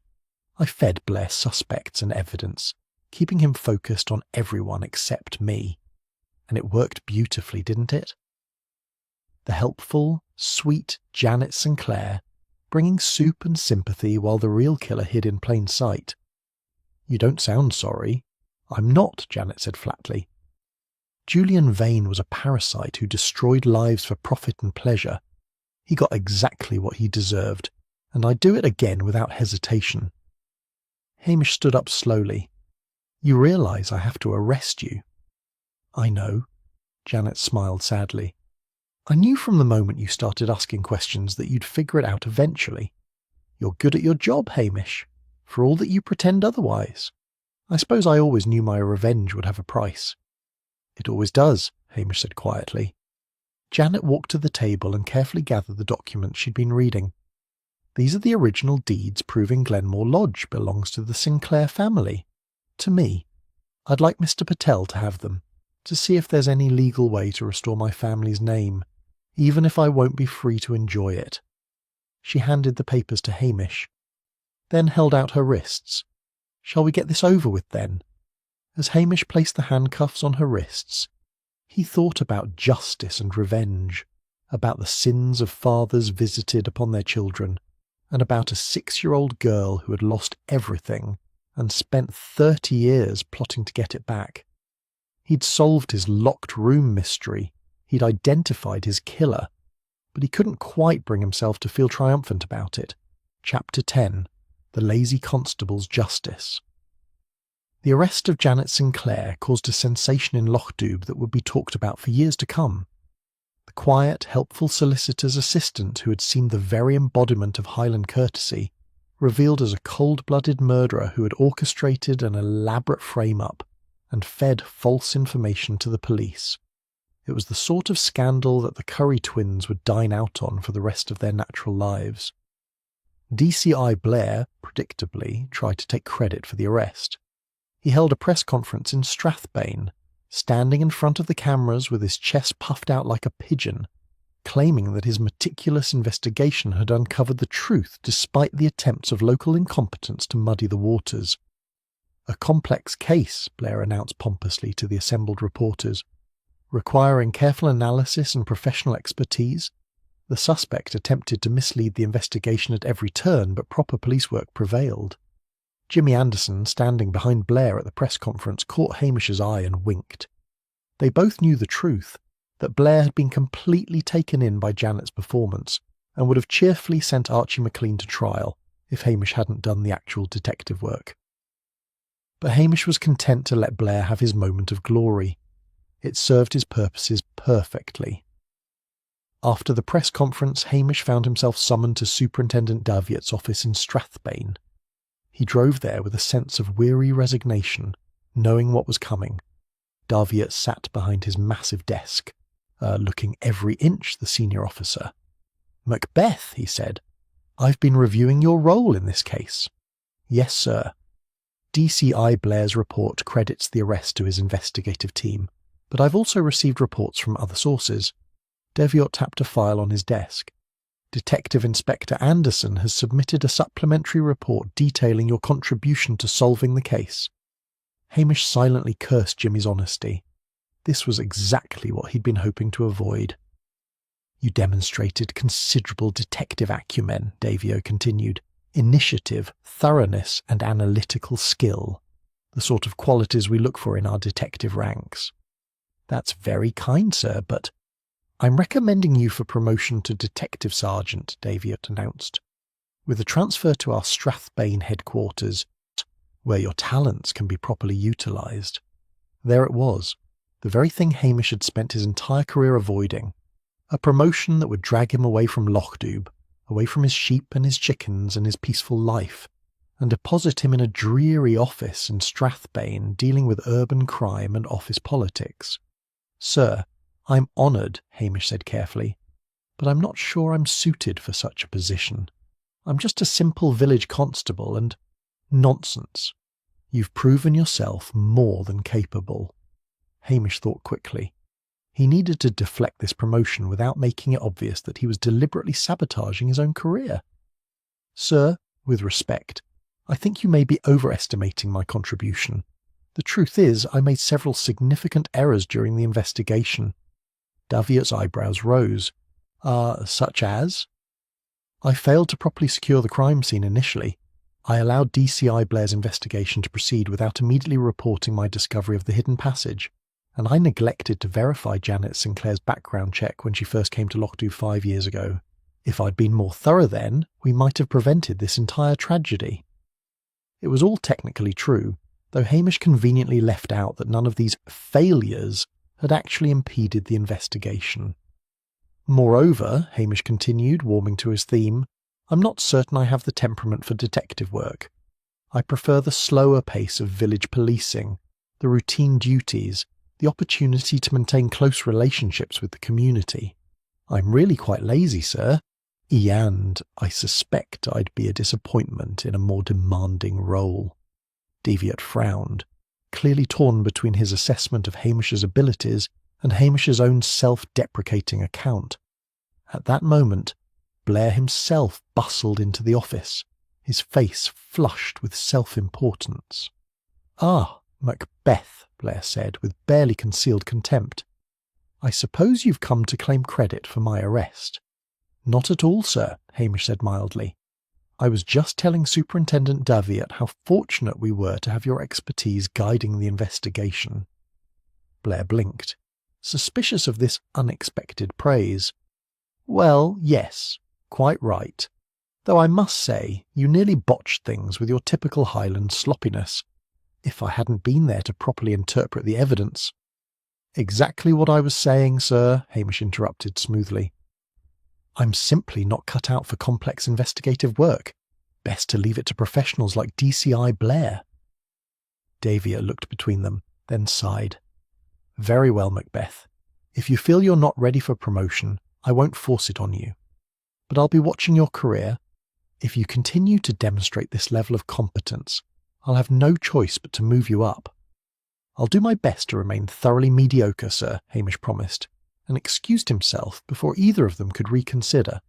Speaker 1: I fed Blair suspects and evidence, keeping him focused on everyone except me. And it worked beautifully, didn't it? The helpful, sweet Janet Sinclair, bringing soup and sympathy while the real killer hid in plain sight. You don't sound sorry. I'm not, Janet said flatly. Julian Vane was a parasite who destroyed lives for profit and pleasure. He got exactly what he deserved, and I'd do it again without hesitation. Hamish stood up slowly. You realise I have to arrest you. I know, Janet smiled sadly. I knew from the moment you started asking questions that you'd figure it out eventually. You're good at your job, Hamish. For all that you pretend otherwise. I suppose I always knew my revenge would have a price." "It always does," Hamish said quietly. Janet walked to the table and carefully gathered the documents she'd been reading. "These are the original deeds proving Glenmore Lodge belongs to the Sinclair family. To me. I'd like Mr. Patel to have them, to see if there's any legal way to restore my family's name, even if I won't be free to enjoy it." She handed the papers to Hamish, then held out her wrists. "Shall we get this over with, then?" As Hamish placed the handcuffs on her wrists, he thought about justice and revenge, about the sins of fathers visited upon their children, and about a 6-year-old girl who had lost everything and spent 30 years plotting to get it back. He'd solved his locked room mystery, he'd identified his killer, but he couldn't quite bring himself to feel triumphant about it. Chapter 10. The Lazy Constable's Justice. The arrest of Janet Sinclair caused a sensation in Lochdoub that would be talked about for years to come. The quiet, helpful solicitor's assistant, who had seemed the very embodiment of Highland courtesy, revealed as a cold-blooded murderer who had orchestrated an elaborate frame-up and fed false information to the police. It was the sort of scandal that the Curry twins would dine out on for the rest of their natural lives. DCI Blair, predictably, tried to take credit for the arrest. He held a press conference in Strathbane, standing in front of the cameras with his chest puffed out like a pigeon, claiming that his meticulous investigation had uncovered the truth despite the attempts of local incompetents to muddy the waters. "A complex case," Blair announced pompously to the assembled reporters, "requiring careful analysis and professional expertise. The suspect attempted to mislead the investigation at every turn, but proper police work prevailed." Jimmy Anderson, standing behind Blair at the press conference, caught Hamish's eye and winked. They both knew the truth, that Blair had been completely taken in by Janet's performance, and would have cheerfully sent Archie McLean to trial if Hamish hadn't done the actual detective work. But Hamish was content to let Blair have his moment of glory. It served his purposes perfectly. After the press conference, Hamish found himself summoned to Superintendent Daviot's office in Strathbane. He drove there with a sense of weary resignation, knowing what was coming. Daviot sat behind his massive desk, looking every inch the senior officer. "Macbeth," he said, "I've been reviewing your role in this case." "Yes, sir." DCI Blair's report credits the arrest to his investigative team, but I've also received reports from other sources. Daviot tapped a file on his desk. "Detective Inspector Anderson has submitted a supplementary report detailing your contribution to solving the case." Hamish silently cursed Jimmy's honesty. This was exactly what he'd been hoping to avoid. "You demonstrated considerable detective acumen," Daviot continued. "Initiative, thoroughness, and analytical skill. The sort of qualities we look for in our detective ranks." "That's very kind, sir, but—" "I'm recommending you for promotion to Detective Sergeant," Daviot announced, "with a transfer to our Strathbane headquarters, where your talents can be properly utilised." There it was, the very thing Hamish had spent his entire career avoiding. A promotion that would drag him away from Lochdoub, away from his sheep and his chickens and his peaceful life, and deposit him in a dreary office in Strathbane dealing with urban crime and office politics. "Sir, I'm honoured," Hamish said carefully, "but I'm not sure I'm suited for such a position. I'm just a simple village constable and—" "Nonsense. You've proven yourself more than capable." Hamish thought quickly. He needed to deflect this promotion without making it obvious that he was deliberately sabotaging his own career. "Sir, with respect, I think you may be overestimating my contribution. The truth is, I made several significant errors during the investigation." Daviot's eyebrows rose. Such as?" "I failed to properly secure the crime scene initially. I allowed DCI Blair's investigation to proceed without immediately reporting my discovery of the hidden passage, and I neglected to verify Janet Sinclair's background check when she first came to Lochdoub 5 years ago. If I'd been more thorough then, we might have prevented this entire tragedy." It was all technically true, though Hamish conveniently left out that none of these failures had actually impeded the investigation. "Moreover," Hamish continued, warming to his theme, "I'm not certain I have the temperament for detective work. I prefer the slower pace of village policing, the routine duties, the opportunity to maintain close relationships with the community. I'm really quite lazy, sir. And I suspect I'd be a disappointment in a more demanding role. Deviat frowned, clearly torn between his assessment of Hamish's abilities and Hamish's own self-deprecating account. At that moment, Blair himself bustled into the office, his face flushed with self-importance. "Ah, Macbeth," Blair said, with barely concealed contempt. "I suppose you've come to claim credit for my arrest." "Not at all, sir," Hamish said mildly. "I was just telling Superintendent Daviat how fortunate we were to have your expertise guiding the investigation." Blair blinked, suspicious of this unexpected praise. "Well, yes, quite right. Though I must say, you nearly botched things with your typical Highland sloppiness. If I hadn't been there to properly interpret the evidence—" "Exactly what I was saying, sir," Hamish interrupted smoothly. "I'm simply not cut out for complex investigative work. Best to leave it to professionals like DCI Blair." Davia looked between them, then sighed. "Very well, Macbeth. If you feel you're not ready for promotion, I won't force it on you. But I'll be watching your career. If you continue to demonstrate this level of competence, I'll have no choice but to move you up." "I'll do my best to remain thoroughly mediocre, sir," Hamish promised, and excused himself before either of them could reconsider.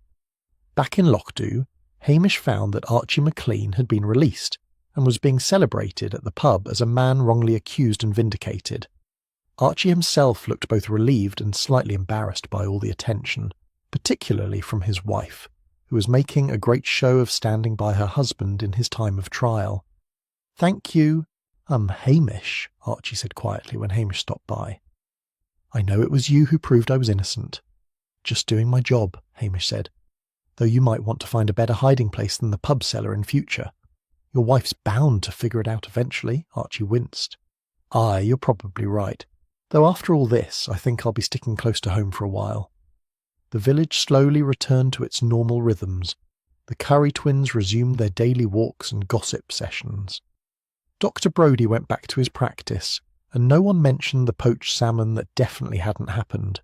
Speaker 1: Back in Lochdew, Hamish found that Archie McLean had been released and was being celebrated at the pub as a man wrongly accused and vindicated. Archie himself looked both relieved and slightly embarrassed by all the attention, particularly from his wife, who was making a great show of standing by her husband in his time of trial. "Thank you, Hamish," Archie said quietly when Hamish stopped by. "I know it was you who proved I was innocent." "Just doing my job," Hamish said, "though you might want to find a better hiding place than the pub cellar in future. Your wife's bound to figure it out eventually." Archie winced. "Aye, you're probably right. Though after all this, I think I'll be sticking close to home for a while." The village slowly returned to its normal rhythms. The Curry twins resumed their daily walks and gossip sessions. Dr. Brodie went back to his practice, and no one mentioned the poached salmon that definitely hadn't happened.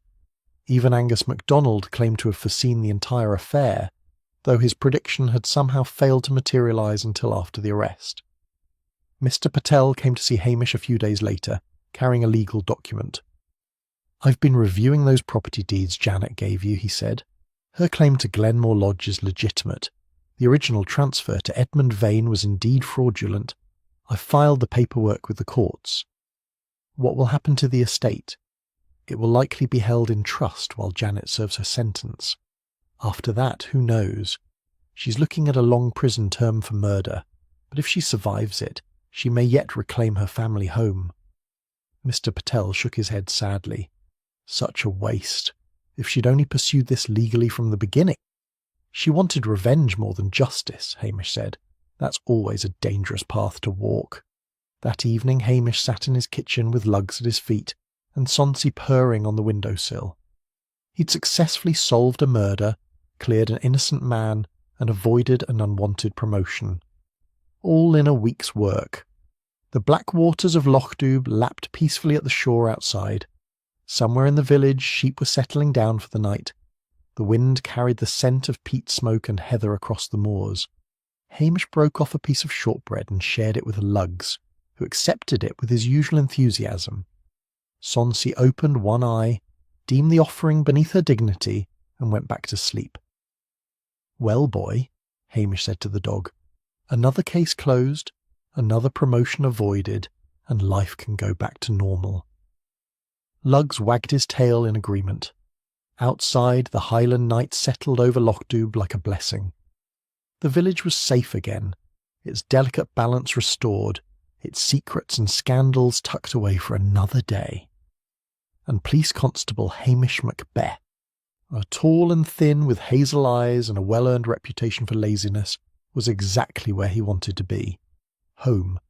Speaker 1: Even Angus MacDonald claimed to have foreseen the entire affair, though his prediction had somehow failed to materialise until after the arrest. Mr. Patel came to see Hamish a few days later, carrying a legal document. "I've been reviewing those property deeds Janet gave you," he said. "Her claim to Glenmore Lodge is legitimate. The original transfer to Edmund Vane was indeed fraudulent. I've filed the paperwork with the courts. What will happen to the estate? It will likely be held in trust while Janet serves her sentence. After that, who knows? She's looking at a long prison term for murder, but if she survives it, she may yet reclaim her family home." Mr. Patel shook his head sadly. Such a waste. If she'd only pursued this legally from the beginning. "She wanted revenge more than justice," Hamish said. "That's always a dangerous path to walk." That evening Hamish sat in his kitchen with Lugs at his feet and Sonsi purring on the windowsill. He'd successfully solved a murder, cleared an innocent man, and avoided an unwanted promotion. All in a week's work. The black waters of Lochdew lapped peacefully at the shore outside. Somewhere in the village sheep were settling down for the night. The wind carried the scent of peat smoke and heather across the moors. Hamish broke off a piece of shortbread and shared it with Lugs, who accepted it with his usual enthusiasm. Sonsi opened one eye, deemed the offering beneath her dignity, and went back to sleep. "Well, boy," Hamish said to the dog, "another case closed, another promotion avoided, and life can go back to normal." Lugs wagged his tail in agreement. Outside, the Highland night settled over Lochdew like a blessing. The village was safe again, its delicate balance restored, its secrets and scandals tucked away for another day. And Police Constable Hamish Macbeth, a tall and thin with hazel eyes and a well-earned reputation for laziness, was exactly where he wanted to be, home